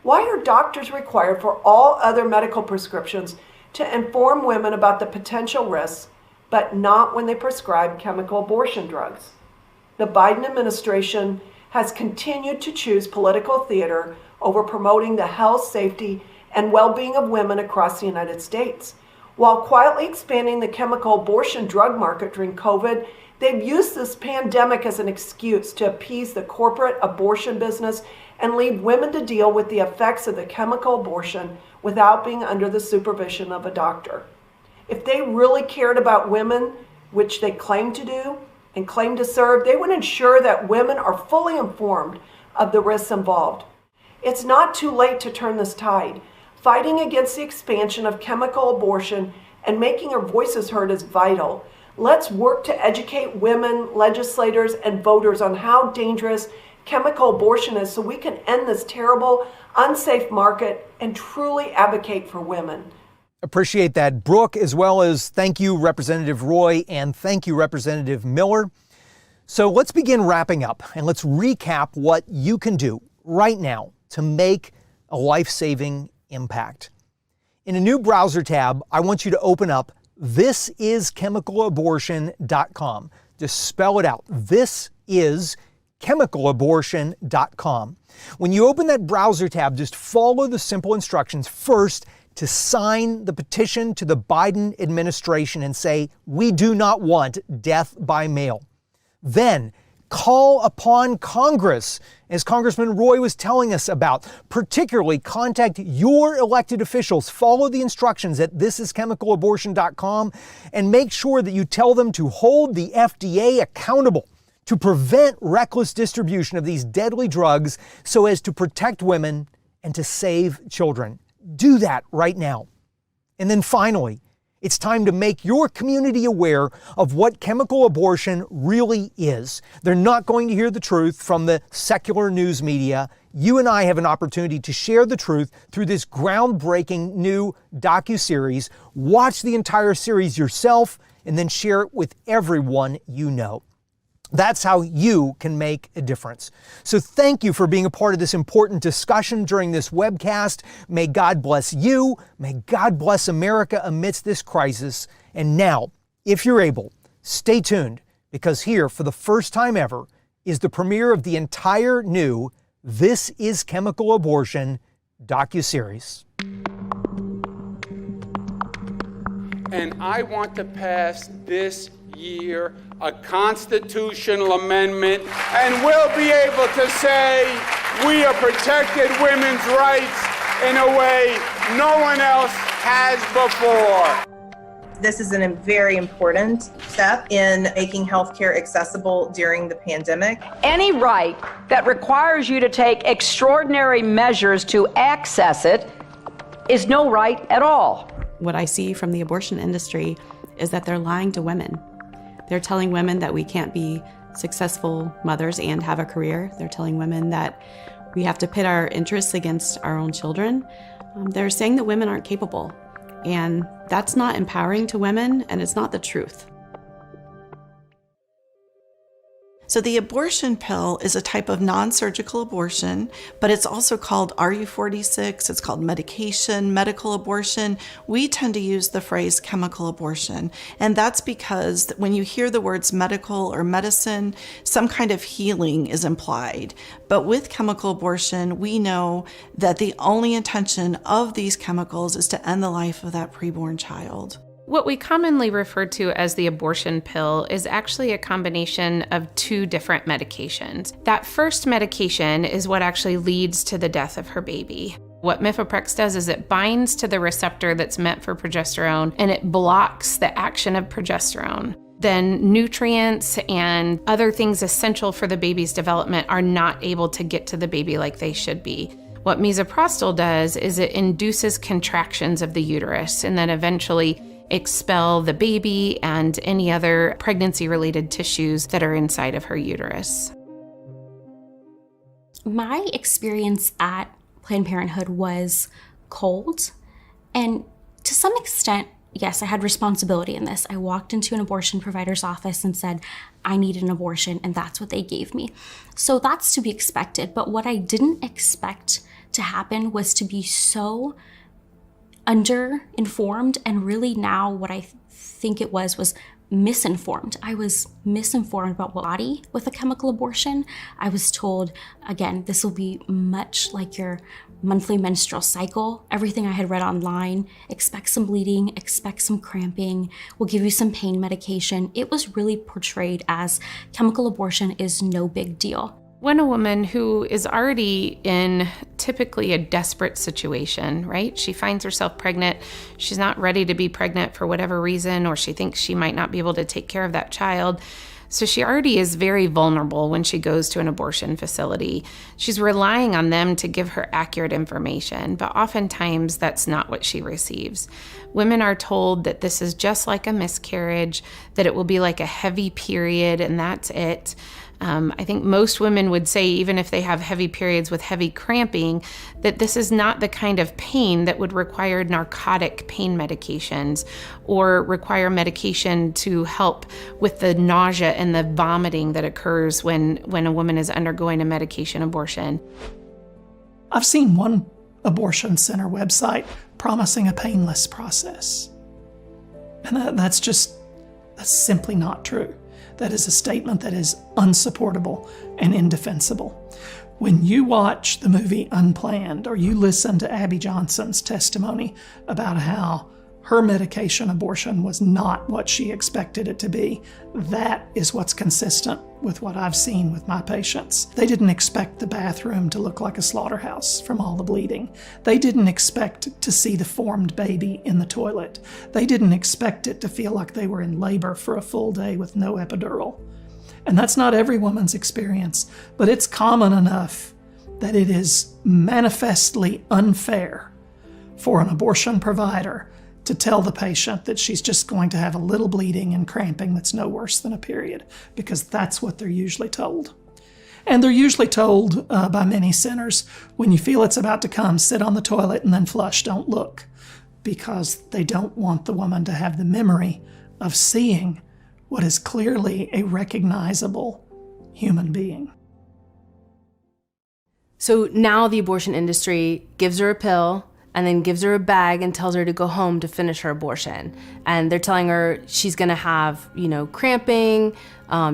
Why are doctors required for all other medical prescriptions to inform women about the potential risks, but not when they prescribe chemical abortion drugs? The Biden administration has continued to choose political theater over promoting the health, safety, and well-being of women across the United States. While quietly expanding the chemical abortion drug market during COVID, they've used this pandemic as an excuse to appease the corporate abortion business and leave women to deal with the effects of the chemical abortion without being under the supervision of a doctor. If they really cared about women, which they claim to do and claim to serve, they would ensure that women are fully informed of the risks involved. It's not too late to turn this tide. Fighting against the expansion of chemical abortion and making our voices heard is vital. Let's work to educate women, legislators, and voters on how dangerous chemical abortion is so we can end this terrible, unsafe market and truly advocate for women. Appreciate that, Brooke, as well as thank you, Representative Roy, and thank you, Representative Miller. So let's begin wrapping up, and let's recap what you can do right now to make a life-saving impact. In a new browser tab, I want you to open up thisischemicalabortion.com. Just spell it out. Thisischemicalabortion.com. When you open that browser tab, just follow the simple instructions. First, to sign the petition to the Biden administration and say, we do not want death by mail. Then, call upon Congress, as Congressman Roy was telling us about. Particularly, contact your elected officials. Follow the instructions at thisischemicalabortion.com and make sure that you tell them to hold the FDA accountable to prevent reckless distribution of these deadly drugs so as to protect women and to save children. Do that right now. And then finally, it's time to make your community aware of what chemical abortion really is. They're not going to hear the truth from the secular news media. You and I have an opportunity to share the truth through this groundbreaking new docu-series. Watch the entire series yourself and then share it with everyone you know. That's how you can make a difference. So thank you for being a part of this important discussion during this webcast. May God bless you. May God bless America amidst this crisis. And now, if you're able, stay tuned, because here, for the first time ever, is the premiere of the entire new This Is Chemical Abortion docu-series. And I want to pass this year a constitutional amendment, and we'll be able to say we have protected women's rights in a way no one else has before. This is a very important step in making healthcare accessible during the pandemic. Any right that requires you to take extraordinary measures to access it is no right at all. What I see from the abortion industry is that they're lying to women. They're telling women that we can't be successful mothers and have a career. They're telling women that we have to pit our interests against our own children. They're saying that women aren't capable. And that's not empowering to women, and it's not the truth. So the abortion pill is a type of non-surgical abortion, but it's also called RU46, it's called medication, medical abortion. We tend to use the phrase chemical abortion, and that's because when you hear the words medical or medicine, some kind of healing is implied. But with chemical abortion, we know that the only intention of these chemicals is to end the life of that preborn child. What we commonly refer to as the abortion pill is actually a combination of two different medications. That first medication is what actually leads to the death of her baby. What mifeprex does is it binds to the receptor that's meant for progesterone, and it blocks the action of progesterone. Then nutrients and other things essential for the baby's development are not able to get to the baby like they should be. What misoprostol does is it induces contractions of the uterus and then eventually expel the baby and any other pregnancy-related tissues that are inside of her uterus. My experience at Planned Parenthood was cold, and to some extent, yes, I had responsibility in this. I walked into an abortion provider's office and said, I need an abortion, and that's what they gave me. So that's to be expected, but what I didn't expect to happen was to be so under-informed, and really now what I think it was misinformed. I was misinformed about what body with a chemical abortion. I was told, again, this will be much like your monthly menstrual cycle. Everything I had read online, expect some bleeding, expect some cramping, we'll give you some pain medication. It was really portrayed as chemical abortion is no big deal. When a woman who is already in typically a desperate situation, right? She finds herself pregnant, she's not ready to be pregnant for whatever reason, or she thinks she might not be able to take care of that child. So she already is very vulnerable when she goes to an abortion facility. She's relying on them to give her accurate information, but oftentimes that's not what she receives. Women are told that this is just like a miscarriage, that it will be like a heavy period, and that's it. I think most women would say, even if they have heavy periods with heavy cramping, that this is not the kind of pain that would require narcotic pain medications or require medication to help with the nausea and the vomiting that occurs when a woman is undergoing a medication abortion. I've seen one abortion center website promising a painless process. And that's simply not true. That is a statement that is unsupportable and indefensible. When you watch the movie Unplanned, or you listen to Abby Johnson's testimony about how her medication abortion was not what she expected it to be, that is what's consistent with what I've seen with my patients. They didn't expect the bathroom to look like a slaughterhouse from all the bleeding. They didn't expect to see the formed baby in the toilet. They didn't expect it to feel like they were in labor for a full day with no epidural. And that's not every woman's experience, but it's common enough that it is manifestly unfair for an abortion provider to tell the patient that she's just going to have a little bleeding and cramping that's no worse than a period, because that's what they're usually told. And they're usually told by many centers, when you feel it's about to come, sit on the toilet and then flush, don't look, because they don't want the woman to have the memory of seeing what is clearly a recognizable human being. So now the abortion industry gives her a pill and then gives her a bag and tells her to go home to finish her abortion. And they're telling her she's gonna have, cramping,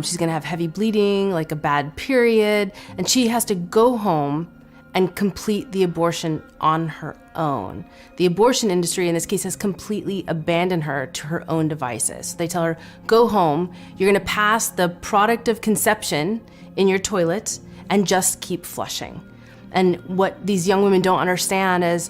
she's gonna have heavy bleeding, like a bad period, and she has to go home and complete the abortion on her own. The abortion industry in this case has completely abandoned her to her own devices. They tell her, go home, you're gonna pass the product of conception in your toilet and just keep flushing. And what these young women don't understand is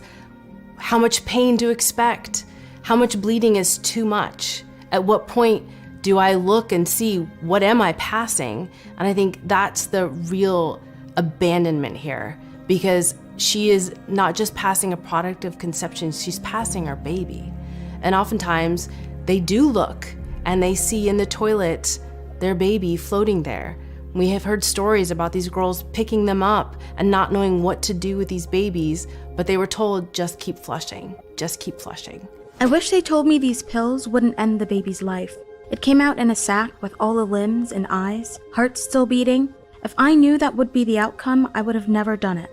how much pain to expect, how much bleeding is too much. At what point do I look and see what am I passing? And I think that's the real abandonment here, because she is not just passing a product of conception, she's passing her baby. And oftentimes they do look and they see in the toilet their baby floating there. We have heard stories about these girls picking them up and not knowing what to do with these babies, but they were told, just keep flushing, just keep flushing. I wish they told me these pills wouldn't end the baby's life. It came out in a sack with all the limbs and eyes, heart still beating. If I knew that would be the outcome, I would have never done it.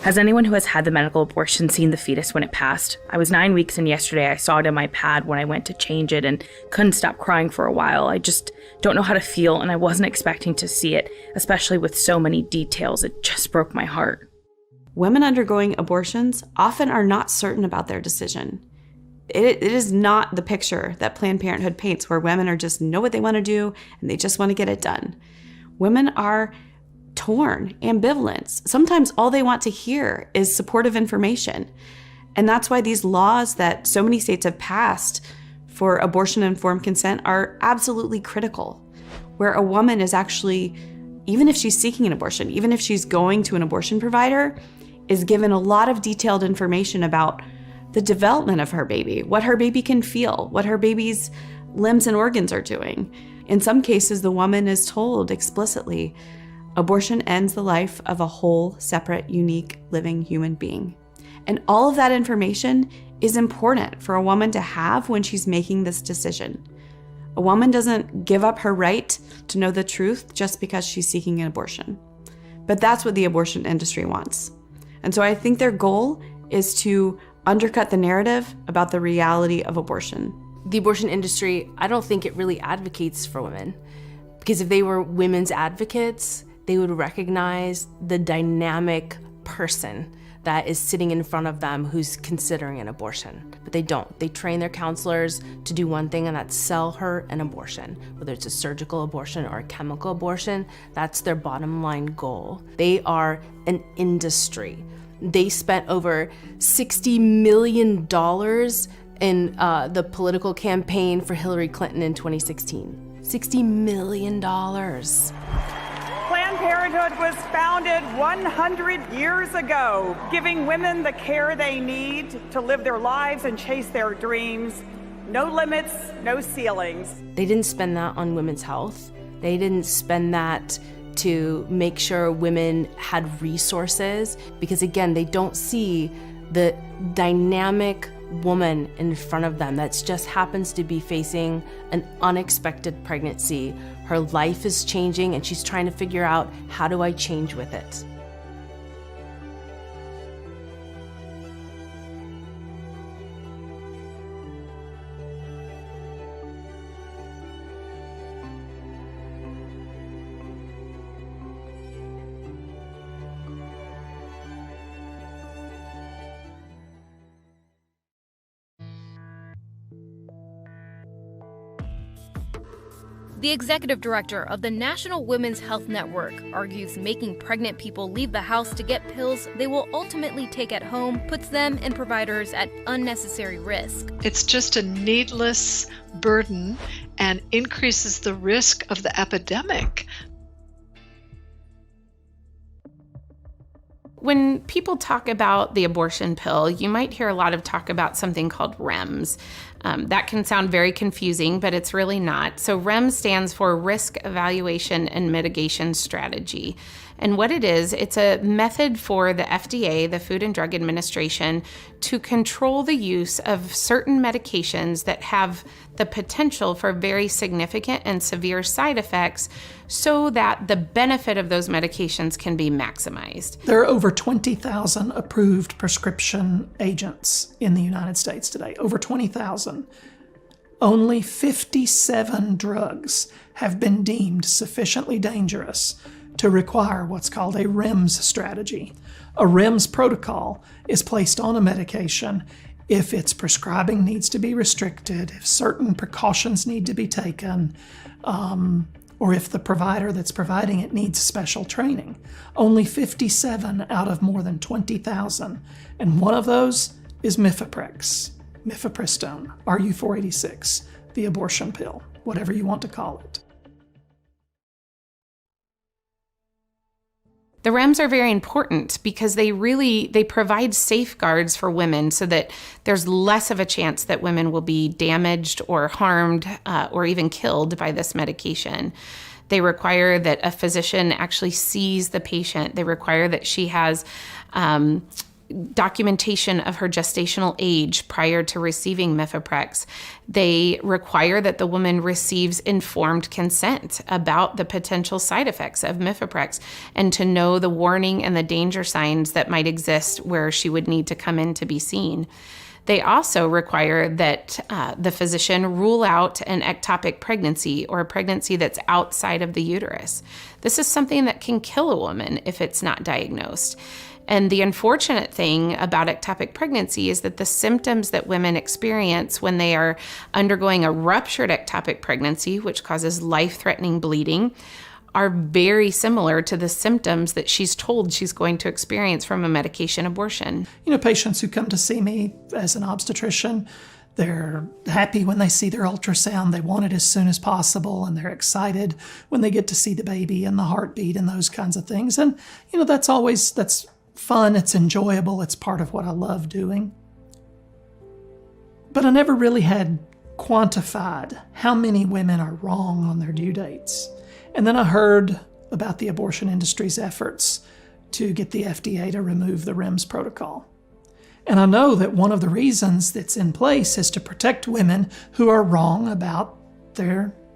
Has anyone who has had the medical abortion seen the fetus when it passed? I was 9 weeks and yesterday I saw it in my pad when I went to change it and couldn't stop crying for a while. I just don't know how to feel, and I wasn't expecting to see it, especially with so many details. It just broke my heart. Women undergoing abortions often are not certain about their decision. It is not the picture that Planned Parenthood paints, where women are just know what they want to do and they just want to get it done. Women are torn, ambivalent. Sometimes all they want to hear is supportive information. And that's why these laws that so many states have passed for abortion-informed consent are absolutely critical, where a woman is actually, even if she's seeking an abortion, even if she's going to an abortion provider, is given a lot of detailed information about the development of her baby, what her baby can feel, what her baby's limbs and organs are doing. In some cases, the woman is told explicitly, abortion ends the life of a whole, separate, unique, living human being. And all of that information is important for a woman to have when she's making this decision. A woman doesn't give up her right to know the truth just because she's seeking an abortion. But that's what the abortion industry wants. And so I think their goal is to undercut the narrative about the reality of abortion. The abortion industry, I don't think it really advocates for women, because if they were women's advocates, they would recognize the dynamic person that is sitting in front of them who's considering an abortion. But they don't. They train their counselors to do one thing, and that's sell her an abortion. Whether it's a surgical abortion or a chemical abortion, that's their bottom line goal. They are an industry. They spent over $60 million in the political campaign for Hillary Clinton in 2016. $60 million. Planned Parenthood was founded 100 years ago, giving women the care they need to live their lives and chase their dreams. No limits, no ceilings. They didn't spend that on women's health. They didn't spend that to make sure women had resources, because again, they don't see the dynamic woman in front of them that just happens to be facing an unexpected pregnancy. Her life is changing and she's trying to figure out, how do I change with it? The executive director of the National Women's Health Network argues making pregnant people leave the house to get pills they will ultimately take at home puts them and providers at unnecessary risk. It's just a needless burden and increases the risk of the epidemic. When people talk about the abortion pill, you might hear a lot of talk about something called REMS. That can sound very confusing, but it's really not. So REMS stands for Risk Evaluation and Mitigation Strategy. And what it is, it's a method for the FDA, the Food and Drug Administration, to control the use of certain medications that have the potential for very significant and severe side effects so that the benefit of those medications can be maximized. There are over 20,000 approved prescription agents in the United States today, over 20,000. Only 57 drugs have been deemed sufficiently dangerous to require what's called a REMS strategy. A REMS protocol is placed on a medication if its prescribing needs to be restricted, if certain precautions need to be taken, or if the provider that's providing it needs special training. Only 57 out of more than 20,000, and one of those is mifepristone, RU486, the abortion pill, whatever you want to call it. The REMS are very important because they provide safeguards for women so that there's less of a chance that women will be damaged or harmed or even killed by this medication. They require that a physician actually sees the patient. They require that she has documentation of her gestational age prior to receiving mifepristone. They require that the woman receives informed consent about the potential side effects of mifepristone and to know the warning and the danger signs that might exist where she would need to come in to be seen. They also require that the physician rule out an ectopic pregnancy or a pregnancy that's outside of the uterus. This is something that can kill a woman if it's not diagnosed. And the unfortunate thing about ectopic pregnancy is that the symptoms that women experience when they are undergoing a ruptured ectopic pregnancy, which causes life-threatening bleeding, are very similar to the symptoms that she's told she's going to experience from a medication abortion. You know, patients who come to see me as an obstetrician, they're happy when they see their ultrasound. They want it as soon as possible, and they're excited when they get to see the baby and the heartbeat and those kinds of things. And, you know, that's fun, it's enjoyable, it's part of what I love doing. But I never really had quantified how many women are wrong on their due dates. And then I heard about the abortion industry's efforts to get the FDA to remove the REMS protocol. And I know that one of the reasons that's in place is to protect women who are wrong about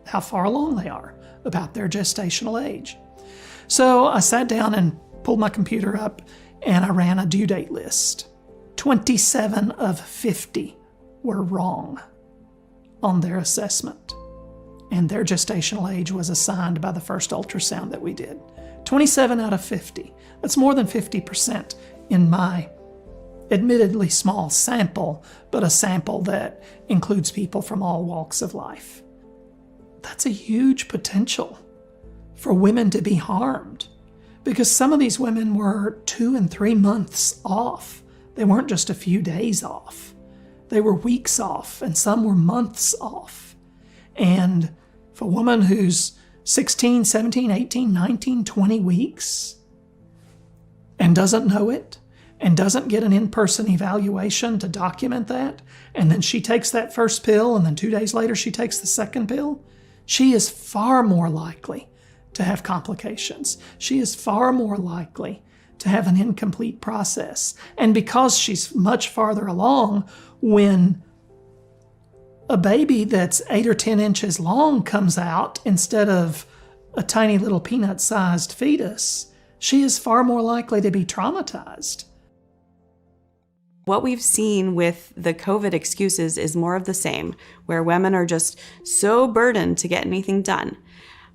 how far along they are, about their gestational age. So I sat down and pulled my computer up and I ran a due date list. 27 of 50 were wrong on their assessment, and their gestational age was assigned by the first ultrasound that we did. 27 out of 50. That's more than 50% in my admittedly small sample, but a sample that includes people from all walks of life. That's a huge potential for women to be harmed, because some of these women were 2 and 3 months off. They weren't just a few days off. They were weeks off, and some were months off. And If a woman who's 16, 17, 18, 19, 20 weeks and doesn't know it and doesn't get an in-person evaluation to document that, and then she takes that first pill and then 2 days later she takes the second pill, she is far more likely to have complications. She is far more likely to have an incomplete process. And because she's much farther along, when a baby that's 8 or 10 inches long comes out instead of a tiny little peanut-sized fetus, she is far more likely to be traumatized. What we've seen with the COVID excuses is more of the same, where women are just so burdened to get anything done.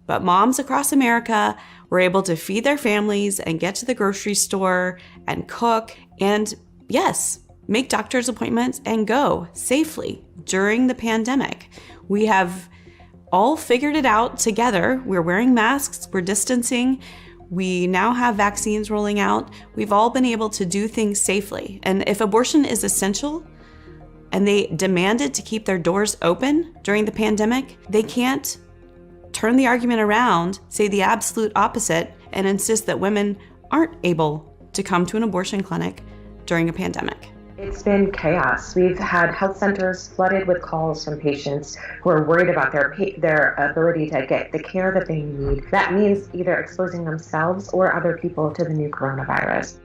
But moms across America were able to feed their families and get to the grocery store and cook and, yes, make doctor's appointments and go safely during the pandemic. We have all figured it out together. We're wearing masks, we're distancing. We now have vaccines rolling out. We've all been able to do things safely. And if abortion is essential and they demanded to keep their doors open during the pandemic, they can't turn the argument around, say the absolute opposite, and insist that women aren't able to come to an abortion clinic during a pandemic. It's been chaos. We've had health centers flooded with calls from patients who are worried about their ability to get the care that they need. That means either exposing themselves or other people to the new coronavirus.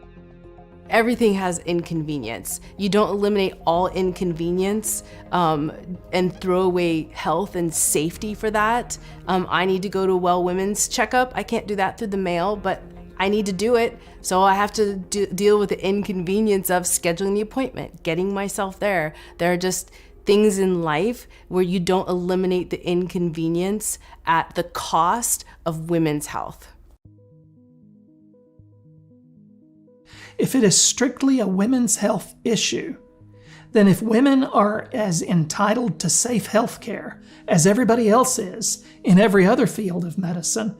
Everything has inconvenience. You don't eliminate all inconvenience and throw away health and safety for that. I need to go to a well women's checkup. I can't do that through the mail, but I need to do it. So I have to deal with the inconvenience of scheduling the appointment, getting myself there. There are just things in life where you don't eliminate the inconvenience at the cost of women's health. If it is strictly a women's health issue, then if women are as entitled to safe health care as everybody else is in every other field of medicine,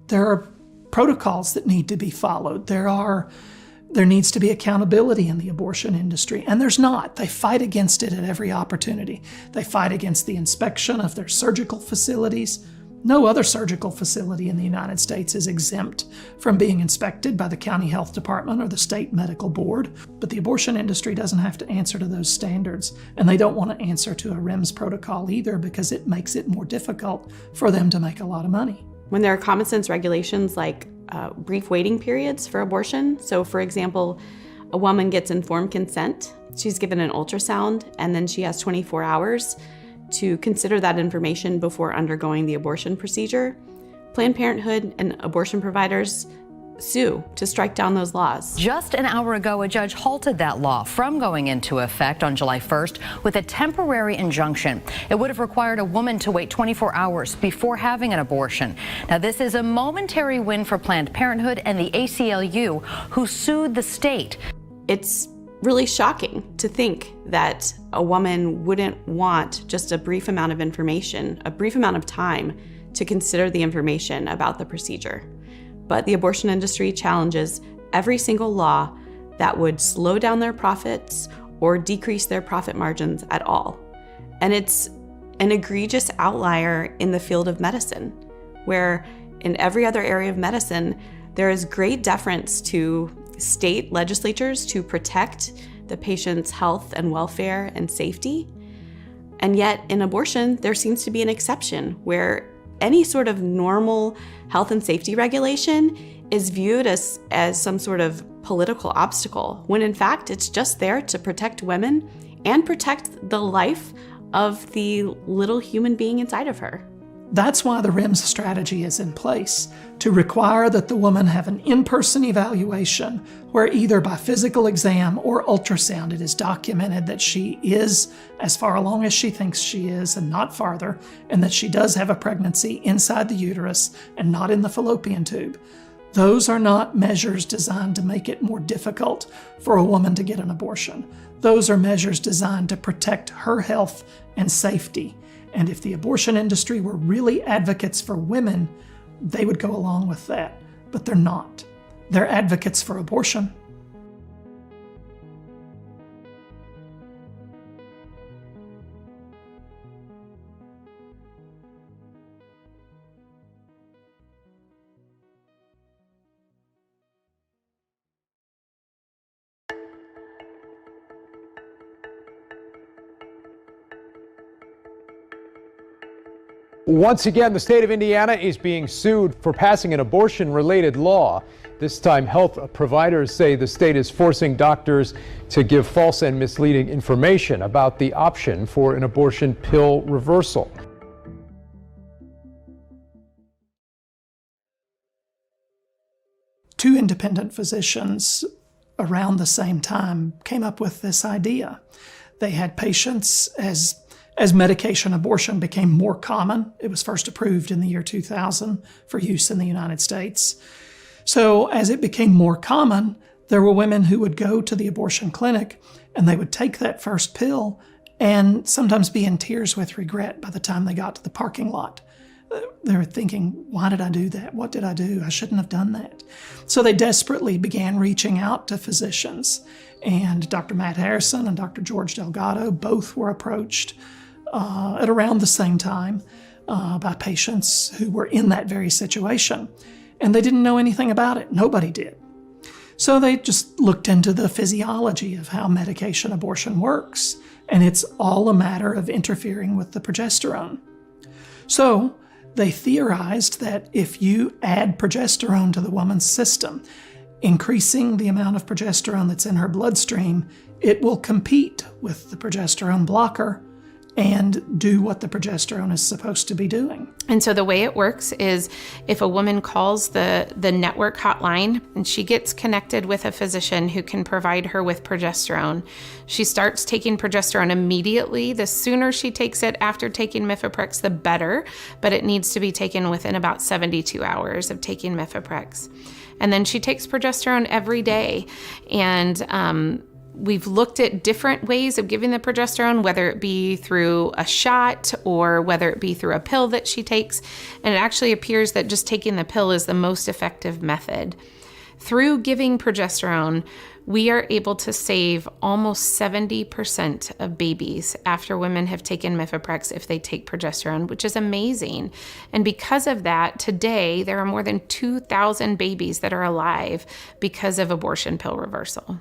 there are protocols that need to be followed. There needs to be accountability in the abortion industry, and there's not. They fight against it at every opportunity. They fight against the inspection of their surgical facilities. No other surgical facility in the United States is exempt from being inspected by the county health department or the state medical board, but the abortion industry doesn't have to answer to those standards, and they don't want to answer to a REMS protocol either because it makes it more difficult for them to make a lot of money. When there are common sense regulations like brief waiting periods for abortion, so for example, a woman gets informed consent, she's given an ultrasound, and then she has 24 hours to consider that information before undergoing the abortion procedure. Planned Parenthood and abortion providers sue to strike down those laws. Just an hour ago, a judge halted that law from going into effect on July 1st with a temporary injunction. It would have required a woman to wait 24 hours before having an abortion. Now, this is a momentary win for Planned Parenthood and the ACLU, who sued the state. It's really shocking to think that a woman wouldn't want just a brief amount of information, a brief amount of time to consider the information about the procedure. But the abortion industry challenges every single law that would slow down their profits or decrease their profit margins at all. And it's an egregious outlier in the field of medicine, where in every other area of medicine, there is great deference to state legislatures to protect the patient's health and welfare and safety. And yet in abortion, there seems to be an exception where any sort of normal health and safety regulation is viewed as some sort of political obstacle, when in fact it's just there to protect women and protect the life of the little human being inside of her. That's why the REMS strategy is in place, to require that the woman have an in-person evaluation where either by physical exam or ultrasound it is documented that she is as far along as she thinks she is and not farther, and that she does have a pregnancy inside the uterus and not in the fallopian tube. Those are not measures designed to make it more difficult for a woman to get an abortion. Those are measures designed to protect her health and safety. And if the abortion industry were really advocates for women, they would go along with that. But they're not. They're advocates for abortion. Once again, the state of Indiana is being sued for passing an abortion-related law. This time, health providers say the state is forcing doctors to give false and misleading information about the option for an abortion pill reversal. Two independent physicians around the same time came up with this idea. They had patients, as medication abortion became more common. It was first approved in the year 2000 for use in the United States. So as it became more common, there were women who would go to the abortion clinic and they would take that first pill and sometimes be in tears with regret by the time they got to the parking lot. They were thinking, why did I do that? What did I do? I shouldn't have done that. So they desperately began reaching out to physicians. And Dr. Matt Harrison and Dr. George Delgado both were approached at around the same time by patients who were in that very situation. And they didn't know anything about it. Nobody did. So they just looked into the physiology of how medication abortion works. And it's all a matter of interfering with the progesterone. So they theorized that if you add progesterone to the woman's system, increasing the amount of progesterone that's in her bloodstream, it will compete with the progesterone blocker and do what the progesterone is supposed to be doing. And so the way it works is if a woman calls the network hotline and she gets connected with a physician who can provide her with progesterone, she starts taking progesterone immediately. The sooner she takes it after taking Mifeprex, the better, but it needs to be taken within about 72 hours of taking Mifeprex. And then she takes progesterone every day. And we've looked at different ways of giving the progesterone, whether it be through a shot or whether it be through a pill that she takes. And it actually appears that just taking the pill is the most effective method. Through giving progesterone, we are able to save almost 70% of babies after women have taken Mifeprex if they take progesterone, which is amazing. And because of that, today there are more than 2,000 babies that are alive because of abortion pill reversal.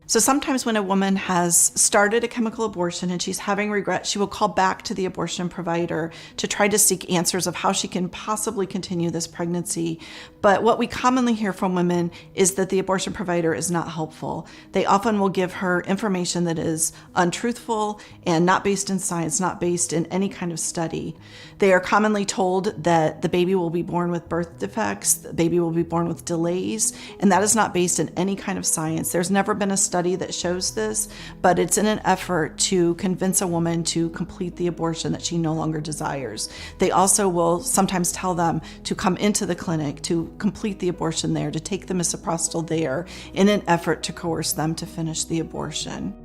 So sometimes when a woman has started a chemical abortion and she's having regret, she will call back to the abortion provider to try to seek answers of how she can possibly continue this pregnancy. But what we commonly hear from women is that the abortion provider is not helpful. They often will give her information that is untruthful and not based in science, not based in any kind of study. They are commonly told that the baby will be born with birth defects, the baby will be born with delays, and that is not based in any kind of science. There's never been a study that shows this, but it's in an effort to convince a woman to complete the abortion that she no longer desires. They also will sometimes tell them to come into the clinic to complete the abortion there, to take the misoprostol there in an effort to coerce them to finish the abortion.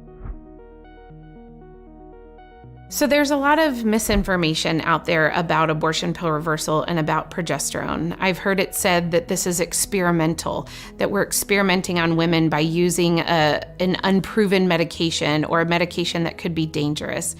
So there's a lot of misinformation out there about abortion pill reversal and about progesterone. I've heard it said that this is experimental, that we're experimenting on women by using an unproven medication or a medication that could be dangerous.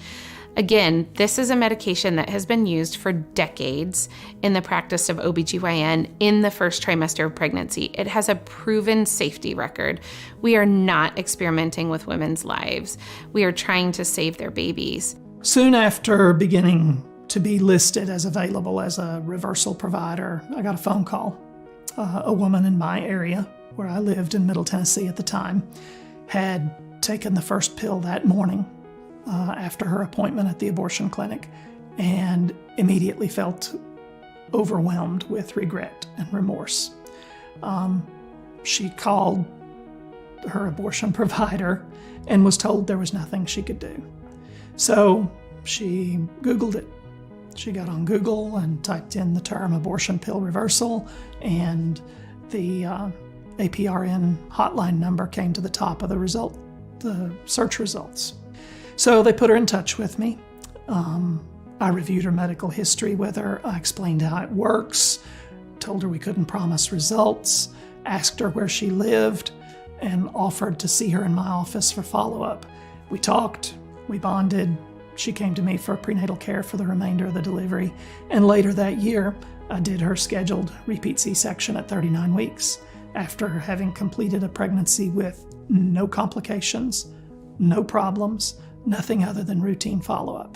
Again, this is a medication that has been used for decades in the practice of OBGYN in the first trimester of pregnancy. It has a proven safety record. We are not experimenting with women's lives. We are trying to save their babies. Soon after beginning to be listed as available as a reversal provider, I got a phone call. A woman in my area, where I lived in Middle Tennessee at the time, had taken the first pill that morning after her appointment at the abortion clinic and immediately felt overwhelmed with regret and remorse. She called her abortion provider and was told there was nothing she could do. So she Googled it. She got on Google and typed in the term abortion pill reversal, and the APRN hotline number came to the top of the search results. So they put her in touch with me. I reviewed her medical history with her. I explained how it works, told her we couldn't promise results, asked her where she lived, and offered to see her in my office for follow-up. We talked. We bonded. She came to me for prenatal care for the remainder of the delivery. And later that year, I did her scheduled repeat C-section at 39 weeks after having completed a pregnancy with no complications, no problems, nothing other than routine follow-up.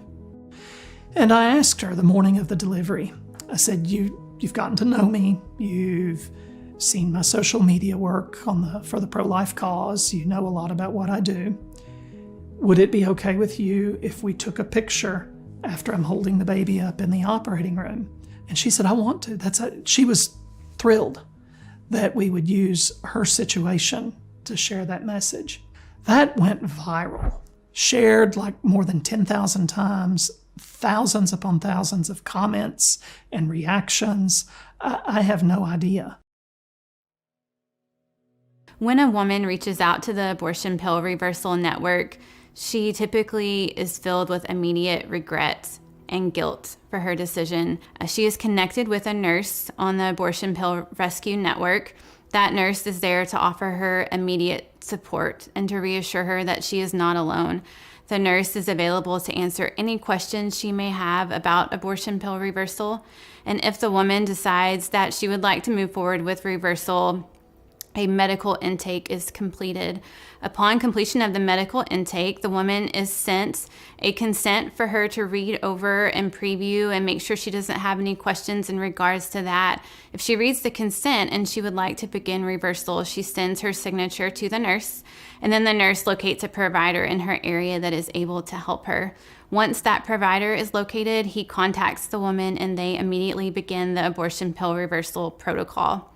And I asked her the morning of the delivery, I said, you've gotten to know me, you've seen my social media work for the pro-life cause, you know a lot about what I do. Would it be okay with you if we took a picture after I'm holding the baby up in the operating room? And she said, I want to. She was thrilled that we would use her situation to share that message. That went viral, shared like more than 10,000 times, thousands upon thousands of comments and reactions. I have no idea. When a woman reaches out to the Abortion Pill Reversal Network, she typically is filled with immediate regret and guilt for her decision. She is connected with a nurse on the Abortion Pill Rescue Network. That nurse is there to offer her immediate support and to reassure her that she is not alone. The nurse is available to answer any questions she may have about abortion pill reversal. And if the woman decides that she would like to move forward with reversal, a medical intake is completed. Upon completion of the medical intake, the woman is sent a consent for her to read over and preview and make sure she doesn't have any questions in regards to that. If she reads the consent and she would like to begin reversal, she sends her signature to the nurse, and then the nurse locates a provider in her area that is able to help her. Once that provider is located, he contacts the woman and they immediately begin the abortion pill reversal protocol.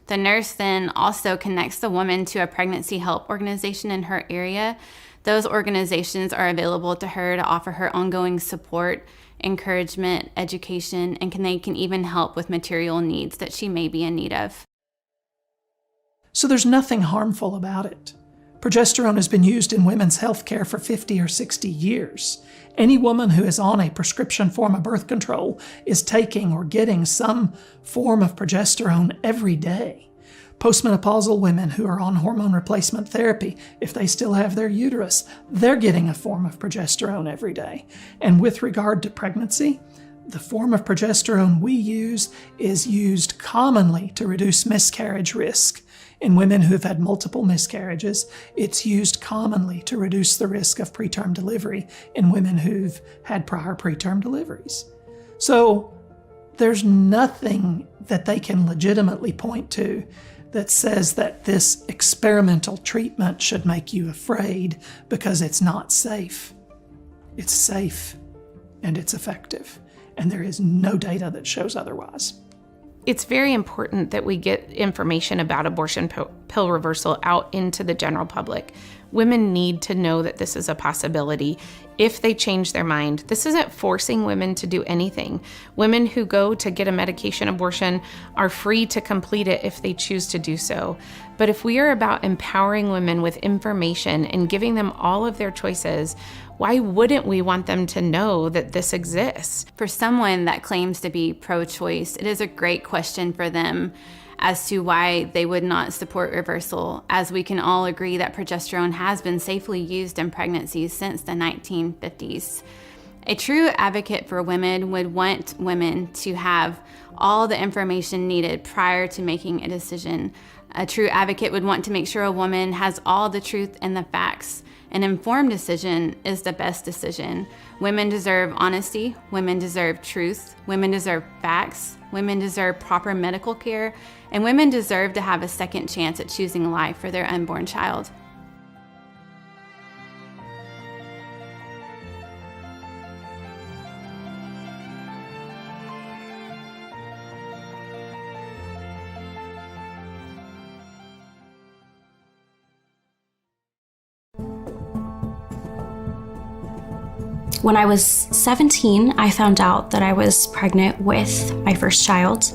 The nurse then also connects the woman to a pregnancy help organization in her area. Those organizations are available to her to offer her ongoing support, encouragement, education, and they can even help with material needs that she may be in need of. So there's nothing harmful about it. Progesterone has been used in women's health care for 50 or 60 years. Any woman who is on a prescription form of birth control is taking or getting some form of progesterone every day. Postmenopausal women who are on hormone replacement therapy, if they still have their uterus, they're getting a form of progesterone every day. And with regard to pregnancy, the form of progesterone we use is used commonly to reduce miscarriage risk. In women who have had multiple miscarriages, it's used commonly to reduce the risk of preterm delivery in women who've had prior preterm deliveries. So there's nothing that they can legitimately point to that says that this experimental treatment should make you afraid because it's not safe. It's safe and it's effective, and there is no data that shows otherwise. It's very important that we get information about abortion pill reversal out into the general public. Women need to know that this is a possibility if they change their mind. This isn't forcing women to do anything. Women who go to get a medication abortion are free to complete it if they choose to do so. But if we are about empowering women with information and giving them all of their choices, why wouldn't we want them to know that this exists? For someone that claims to be pro-choice, it is a great question for them as to why they would not support reversal, as we can all agree that progesterone has been safely used in pregnancies since the 1950s. A true advocate for women would want women to have all the information needed prior to making a decision. A true advocate would want to make sure a woman has all the truth and the facts. An informed decision is the best decision. Women deserve honesty, women deserve truth, women deserve facts, women deserve proper medical care, and women deserve to have a second chance at choosing life for their unborn child. When I was 17, I found out that I was pregnant with my first child,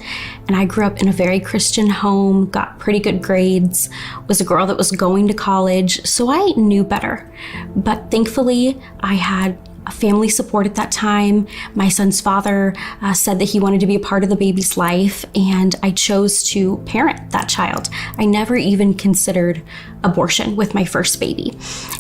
and I grew up in a very Christian home, got pretty good grades, was a girl that was going to college, so I knew better. But thankfully, I had a family support at that time. My son's father said that he wanted to be a part of the baby's life, and I chose to parent that child. I never even considered abortion with my first baby.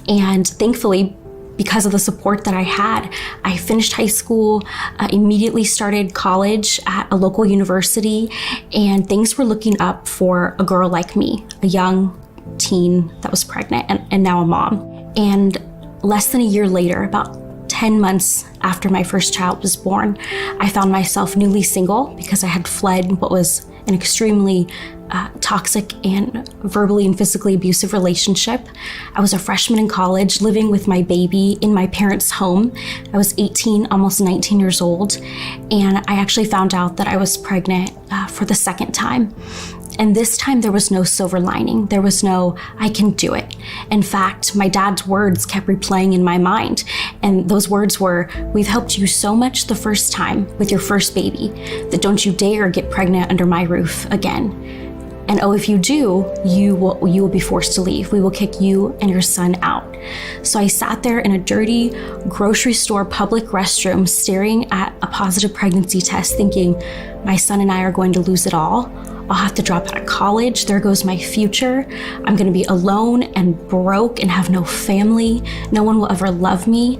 And thankfully, because of the support that I had, I finished high school, immediately started college at a local university, and things were looking up for a girl like me, a young teen that was pregnant and now a mom. And less than a year later, about 10 10 months after my first child was born, I found myself newly single because I had fled what was an extremely toxic and verbally and physically abusive relationship. I was a freshman in college living with my baby in my parents' home. I was 18, almost 19 years old, and I actually found out that I was pregnant for the second time. And this time there was no silver lining. There was no, I can do it. In fact, my dad's words kept replaying in my mind. And those words were, we've helped you so much the first time with your first baby that don't you dare get pregnant under my roof again. And oh, if you do, you will be forced to leave. We will kick you and your son out. So I sat there in a dirty grocery store public restroom staring at a positive pregnancy test thinking, my son and I are going to lose it all. I'll have to drop out of college. There goes my future. I'm going to be alone and broke and have no family. No one will ever love me.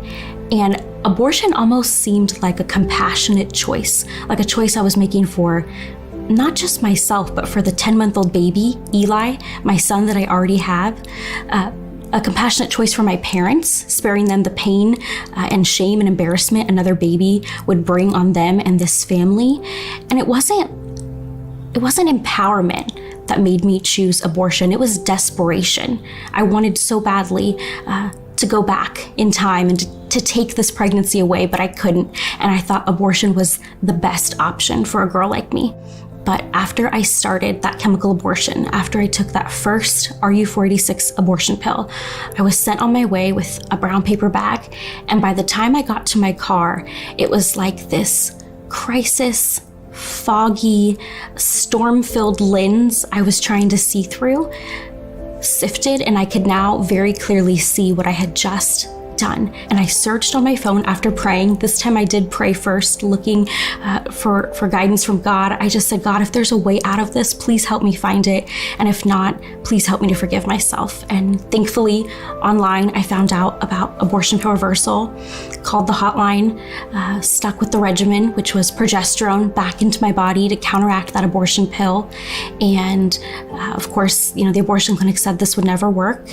And abortion almost seemed like a compassionate choice, like a choice I was making for not just myself, but for the 10-month-old baby, Eli, my son that I already have. A compassionate choice for my parents, sparing them the pain and shame and embarrassment another baby would bring on them and this family. And it wasn't empowerment that made me choose abortion. It was desperation. I wanted so badly to go back in time and to take this pregnancy away, but I couldn't. And I thought abortion was the best option for a girl like me. But after I started that chemical abortion, after I took that first RU486 abortion pill, I was sent on my way with a brown paper bag. And by the time I got to my car, it was like this crisis, foggy, storm-filled lens I was trying to see through sifted, and I could now very clearly see what I had just done. And I searched on my phone after praying. This time I did pray first, looking for guidance from God. I just said, God, if there's a way out of this, please help me find it. And if not, please help me to forgive myself. And thankfully, online, I found out about abortion pill reversal, called the hotline, stuck with the regimen, which was progesterone back into my body to counteract that abortion pill. And of course, the abortion clinic said this would never work.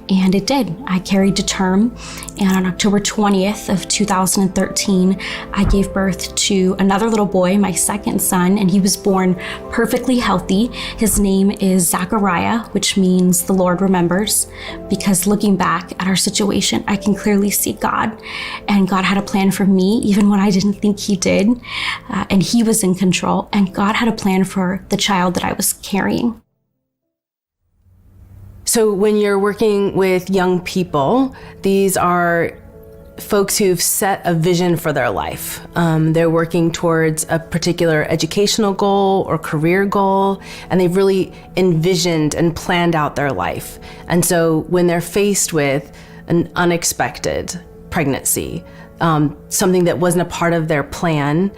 And it did. I carried to term. And on October 20th of 2013, I gave birth to another little boy, my second son, and he was born perfectly healthy. His name is Zachariah, which means the Lord remembers, because looking back at our situation, I can clearly see God, and God had a plan for me, even when I didn't think he did, and he was in control, and God had a plan for the child that I was carrying. So when you're working with young people, these are folks who've set a vision for their life. They're working towards a particular educational goal or career goal, and they've really envisioned and planned out their life. And so when they're faced with an unexpected pregnancy, something that wasn't a part of their plan,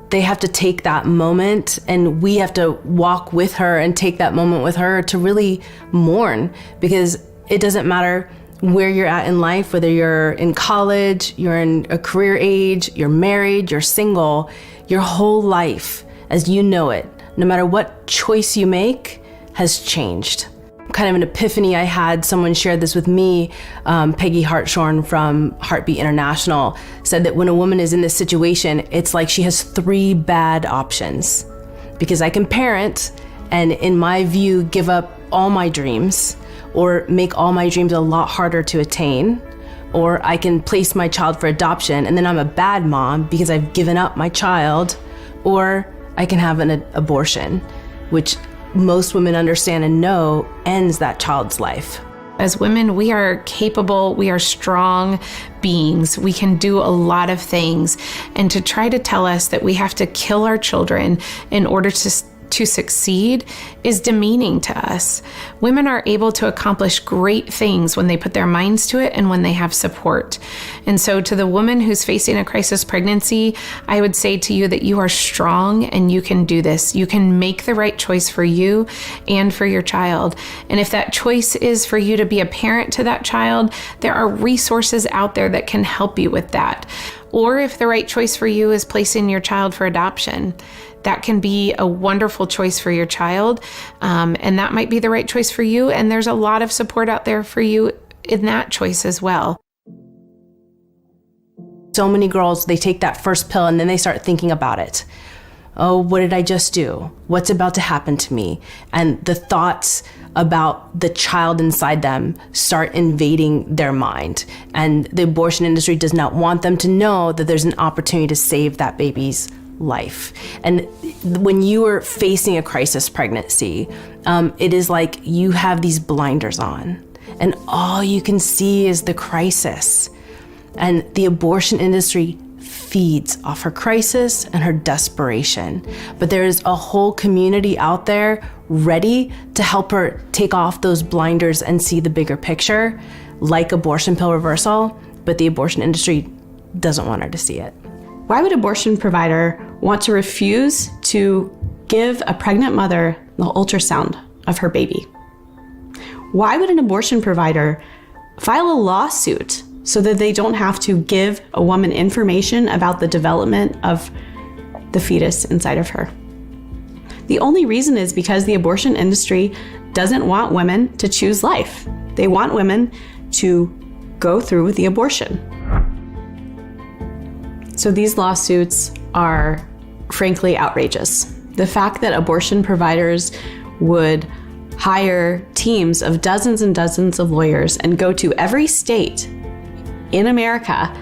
they have to take that moment, and we have to walk with her and take that moment with her to really mourn, because it doesn't matter where you're at in life, whether you're in college, you're in a career age, you're married, you're single, your whole life as you know it, no matter what choice you make, has changed. Kind of an epiphany I had, someone shared this with me, Peggy Hartshorn from Heartbeat International said that when a woman is in this situation, it's like she has 3 bad options. Because I can parent and, in my view, give up all my dreams, or make all my dreams a lot harder to attain, or I can place my child for adoption and then I'm a bad mom because I've given up my child, or I can have an abortion, which most women understand and know ends that child's life. As women, we are capable, we are strong beings. We can do a lot of things. And to try to tell us that we have to kill our children in order to succeed is demeaning to us. Women are able to accomplish great things when they put their minds to it and when they have support. And so to the woman who's facing a crisis pregnancy, I would say to you that you are strong and you can do this. You can make the right choice for you and for your child. And if that choice is for you to be a parent to that child, there are resources out there that can help you with that. Or if the right choice for you is placing your child for adoption, that can be a wonderful choice for your child. And that might be the right choice for you. And there's a lot of support out there for you in that choice as well. So many girls, they take that first pill and then they start thinking about it. Oh, what did I just do? What's about to happen to me? And the thoughts about the child inside them start invading their mind. And the abortion industry does not want them to know that there's an opportunity to save that baby's life. And when you are facing a crisis pregnancy, it is like you have these blinders on and all you can see is the crisis. And the abortion industry feeds off her crisis and her desperation. But there is a whole community out there ready to help her take off those blinders and see the bigger picture, like abortion pill reversal, but the abortion industry doesn't want her to see it. Why would an abortion provider want to refuse to give a pregnant mother the ultrasound of her baby? Why would an abortion provider file a lawsuit so that they don't have to give a woman information about the development of the fetus inside of her? The only reason is because the abortion industry doesn't want women to choose life. They want women to go through with the abortion. So these lawsuits are frankly outrageous. The fact that abortion providers would hire teams of dozens and dozens of lawyers and go to every state in America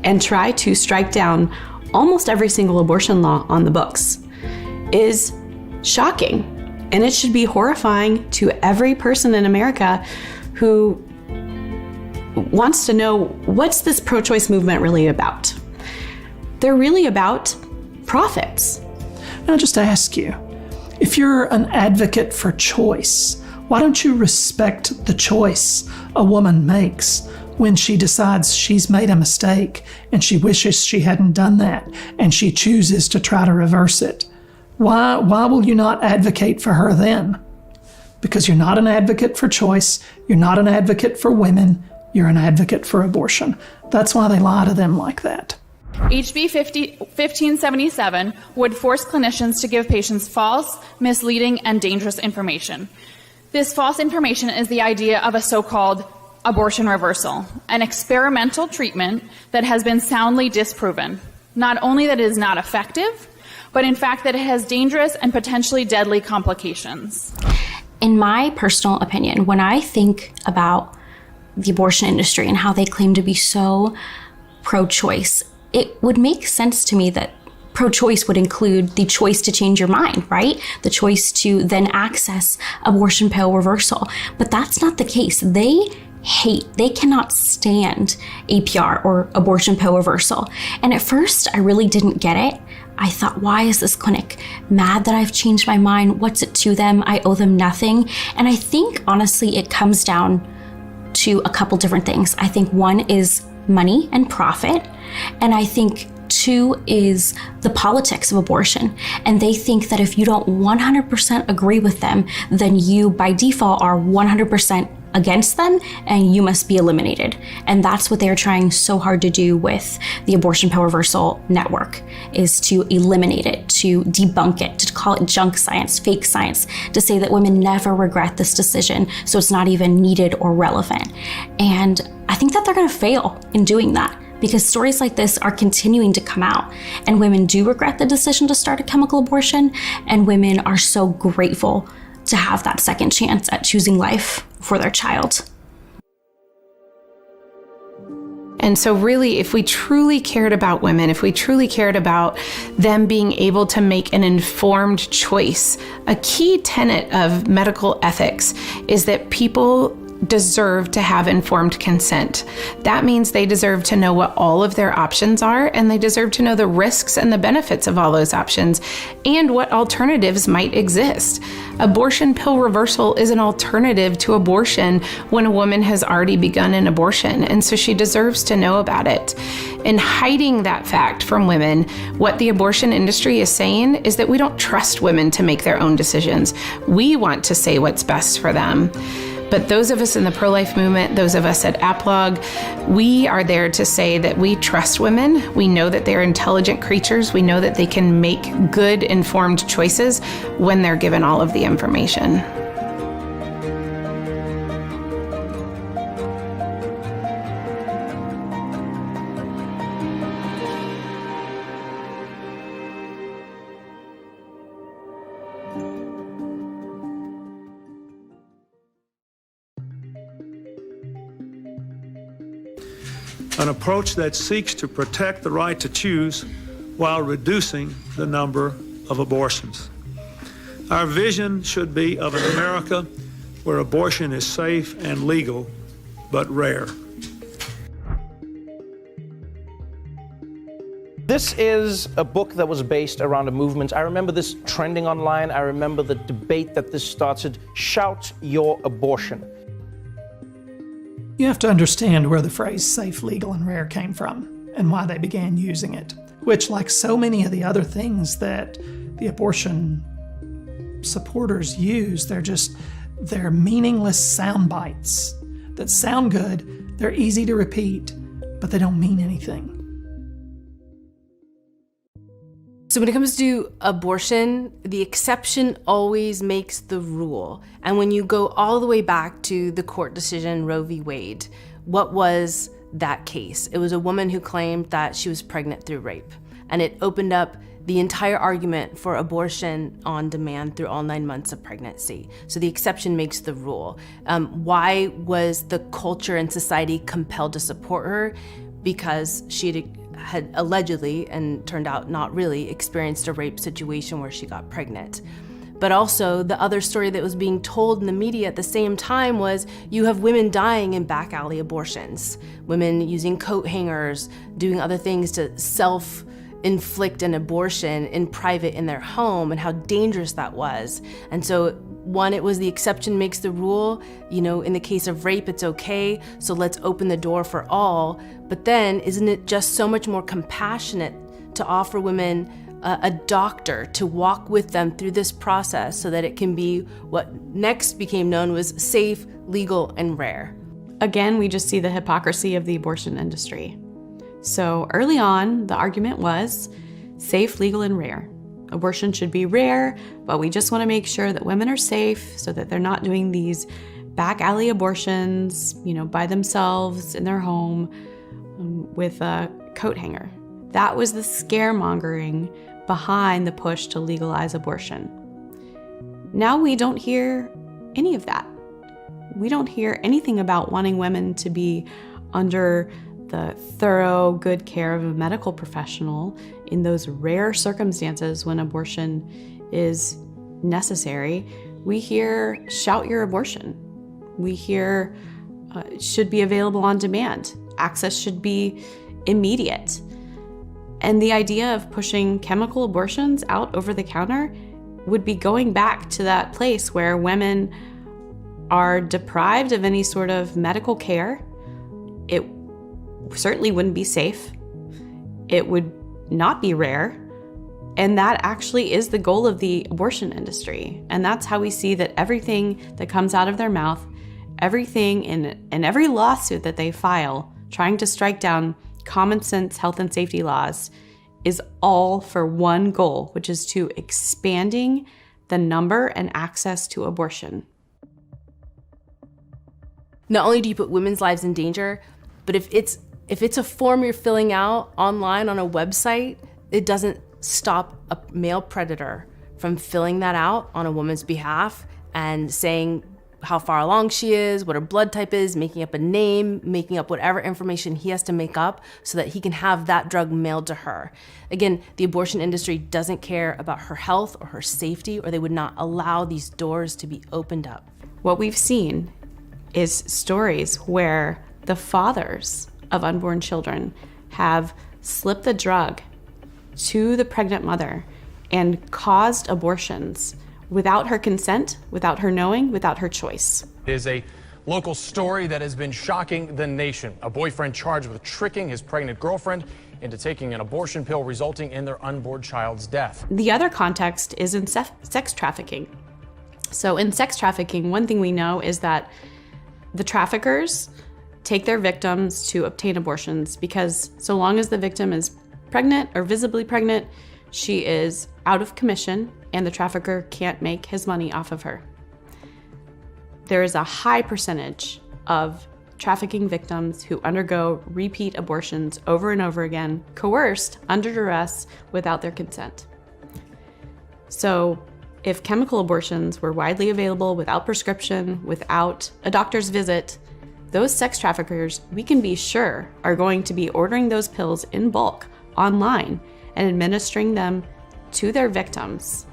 and try to strike down almost every single abortion law on the books is shocking. And it should be horrifying to every person in America who wants to know, what's this pro-choice movement really about? They're really about profits. And I'll just ask you, if you're an advocate for choice, why don't you respect the choice a woman makes when she decides she's made a mistake and she wishes she hadn't done that and she chooses to try to reverse it? Why will you not advocate for her then? Because you're not an advocate for choice, you're not an advocate for women, you're an advocate for abortion. That's why they lie to them like that. HB 1577 would force clinicians to give patients false, misleading, and dangerous information. This false information is the idea of a so-called abortion reversal, an experimental treatment that has been soundly disproven. Not only that it is not effective, but in fact that it has dangerous and potentially deadly complications. In my personal opinion, when I think about the abortion industry and how they claim to be so pro-choice, it would make sense to me that pro-choice would include the choice to change your mind, right? The choice to then access abortion pill reversal. But that's not the case. They cannot stand APR or abortion pill reversal. And at first, I really didn't get it. I thought, why is this clinic mad that I've changed my mind? What's it to them? I owe them nothing. And I think, honestly, it comes down to a couple different things. I think one is money and profit. And I think two is the politics of abortion. And they think that if you don't 100% agree with them, then you by default are 100% against them and you must be eliminated. And that's what they're trying so hard to do with the abortion pill reversal network, is to eliminate it, to debunk it, to call it junk science, fake science, to say that women never regret this decision, so it's not even needed or relevant. And I think that they're going to fail in doing that, because stories like this are continuing to come out, and women do regret the decision to start a chemical abortion, and women are so grateful to have that second chance at choosing life for their child. And so really, if we truly cared about women, if we truly cared about them being able to make an informed choice, a key tenet of medical ethics is that people deserve to have informed consent. That means they deserve to know what all of their options are, and they deserve to know the risks and the benefits of all those options and what alternatives might exist. Abortion pill reversal is an alternative to abortion when a woman has already begun an abortion, and so she deserves to know about it. And hiding that fact from women, what the abortion industry is saying is that we don't trust women to make their own decisions. We want to say what's best for them. But those of us in the pro-life movement, those of us at APLOG, we are there to say that we trust women. We know that they're intelligent creatures. We know that they can make good, informed choices when they're given all of the information. an approach that seeks to protect the right to choose while reducing the number of abortions. Our vision should be of an America where abortion is safe and legal, but rare. This is a book that was based around a movement. I remember this trending online. I remember the debate that this started. Shout your abortion. You have to understand where the phrase safe, legal, and rare came from and why they began using it, which, like so many of the other things that the abortion supporters use, they're meaningless sound bites that sound good, they're easy to repeat, but they don't mean anything. So when it comes to abortion, the exception always makes the rule. And when you go all the way back to the court decision, Roe v. Wade, what was that case? It was a woman who claimed that she was pregnant through rape. And it opened up the entire argument for abortion on demand through all 9 months of pregnancy. So the exception makes the rule. Why was the culture and society compelled to support her? Because she had allegedly, and turned out not really, experienced a rape situation where she got pregnant. But also the other story that was being told in the media at the same time was you have women dying in back alley abortions, women using coat hangers, doing other things to self-inflict an abortion in private in their home, and how dangerous that was. And so one, it was the exception makes the rule. You know, in the case of rape, it's okay, so let's open the door for all. But then, isn't it just so much more compassionate to offer women a doctor to walk with them through this process so that it can be what next became known was safe, legal, and rare? Again, we just see the hypocrisy of the abortion industry. So early on, the argument was safe, legal, and rare. Abortion should be rare, but we just want to make sure that women are safe so that they're not doing these back alley abortions, by themselves in their home with a coat hanger. That was the scaremongering behind the push to legalize abortion. Now we don't hear any of that. We don't hear anything about wanting women to be under the thorough, good care of a medical professional in those rare circumstances when abortion is necessary. We hear, shout your abortion. We hear, should be available on demand. Access should be immediate. And the idea of pushing chemical abortions out over the counter would be going back to that place where women are deprived of any sort of medical care. It certainly wouldn't be safe. It would not be rare. And that actually is the goal of the abortion industry. And that's how we see that everything that comes out of their mouth, everything in every lawsuit that they file, trying to strike down common sense health and safety laws, is all for one goal, which is to expanding the number and access to abortion. Not only do you put women's lives in danger, but if it's a form you're filling out online on a website, it doesn't stop a male predator from filling that out on a woman's behalf and saying how far along she is, what her blood type is, making up a name, making up whatever information he has to make up so that he can have that drug mailed to her. Again, the abortion industry doesn't care about her health or her safety, or they would not allow these doors to be opened up. What we've seen is stories where the fathers of unborn children have slipped the drug to the pregnant mother and caused abortions without her consent, without her knowing, without her choice. It is a local story that has been shocking the nation. A boyfriend charged with tricking his pregnant girlfriend into taking an abortion pill, resulting in their unborn child's death. The other context is in sex trafficking. So in sex trafficking, one thing we know is that the traffickers take their victims to obtain abortions because so long as the victim is pregnant or visibly pregnant, she is out of commission and the trafficker can't make his money off of her. There is a high percentage of trafficking victims who undergo repeat abortions over and over again, coerced, under duress, without their consent. So if chemical abortions were widely available without prescription, without a doctor's visit, those sex traffickers, we can be sure, are going to be ordering those pills in bulk online and administering them to their victims,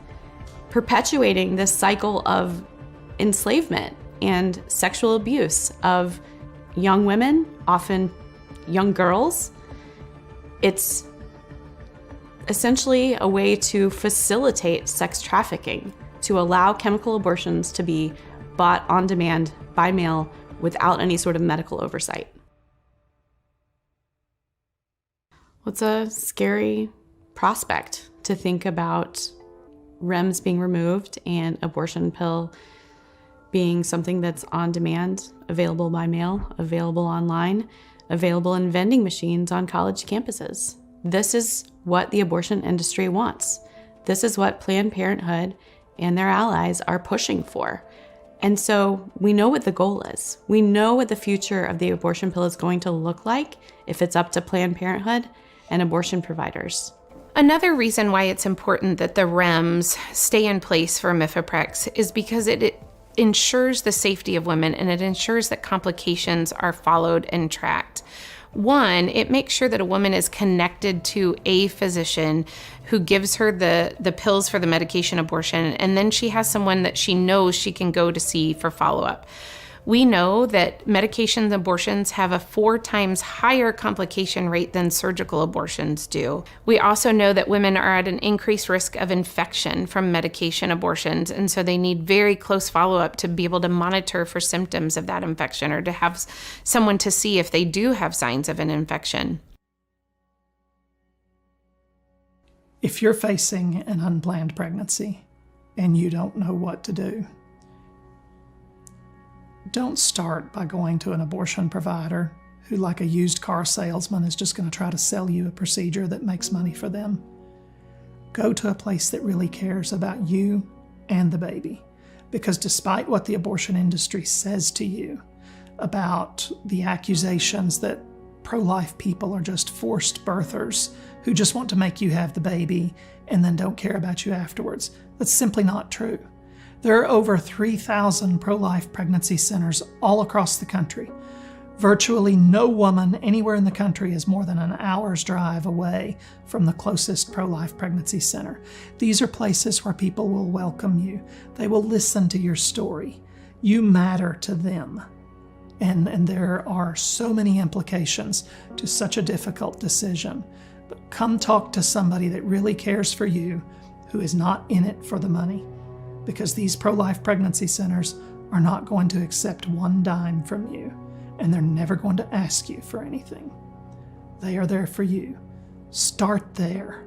perpetuating this cycle of enslavement and sexual abuse of young women, often young girls. It's essentially a way to facilitate sex trafficking, to allow chemical abortions to be bought on demand by mail without any sort of medical oversight. It's a scary prospect to think about REMS being removed and abortion pill being something that's on demand, available by mail, available online, available in vending machines on college campuses. This is what the abortion industry wants. This is what Planned Parenthood and their allies are pushing for. And so we know what the goal is. We know what the future of the abortion pill is going to look like if it's up to Planned Parenthood and abortion providers. Another reason why it's important that the REMS stay in place for Mifeprex is because it ensures the safety of women, and it ensures that complications are followed and tracked. One, it makes sure that a woman is connected to a physician who gives her the pills for the medication abortion, and then she has someone that she knows she can go to see for follow-up. We know that medication abortions have a 4 times higher complication rate than surgical abortions do. We also know that women are at an increased risk of infection from medication abortions, and so they need very close follow-up to be able to monitor for symptoms of that infection, or to have someone to see if they do have signs of an infection. If you're facing an unplanned pregnancy and you don't know what to do, don't start by going to an abortion provider who, like a used car salesman, is just going to try to sell you a procedure that makes money for them. Go to a place that really cares about you and the baby, because despite what the abortion industry says to you about the accusations that pro-life people are just forced birthers who just want to make you have the baby and then don't care about you afterwards, that's simply not true. There are over 3,000 pro-life pregnancy centers all across the country. Virtually no woman anywhere in the country is more than an hour's drive away from the closest pro-life pregnancy center. These are places where people will welcome you. They will listen to your story. You matter to them. And there are so many implications to such a difficult decision. But come talk to somebody that really cares for you, who is not in it for the money. Because these pro-life pregnancy centers are not going to accept one dime from you, and they're never going to ask you for anything. They are there for you. Start there.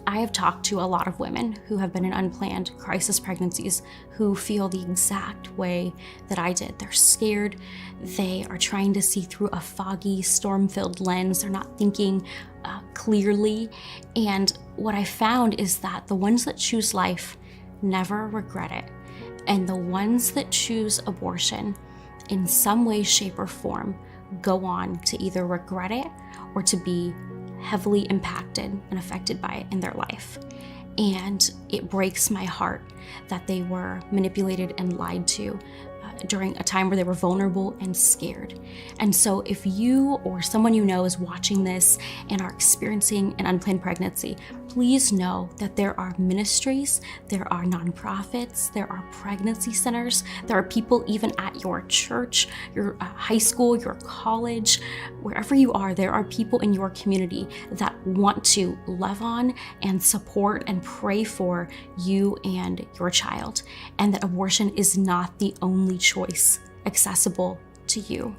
I have talked to a lot of women who have been in unplanned crisis pregnancies who feel the exact way that I did. They're scared. They are trying to see through a foggy, storm-filled lens. They're not thinking clearly. And what I found is that the ones that choose life never regret it. And the ones that choose abortion in some way, shape, or form go on to either regret it or to be heavily impacted and affected by it in their life. And it breaks my heart that they were manipulated and lied to during a time where they were vulnerable and scared. And so if you or someone you know is watching this and are experiencing an unplanned pregnancy, please know that there are ministries, there are nonprofits, there are pregnancy centers, there are people even at your church, your high school, your college, wherever you are, there are people in your community that want to love on and support and pray for you and your child, and that abortion is not the only choice accessible to you.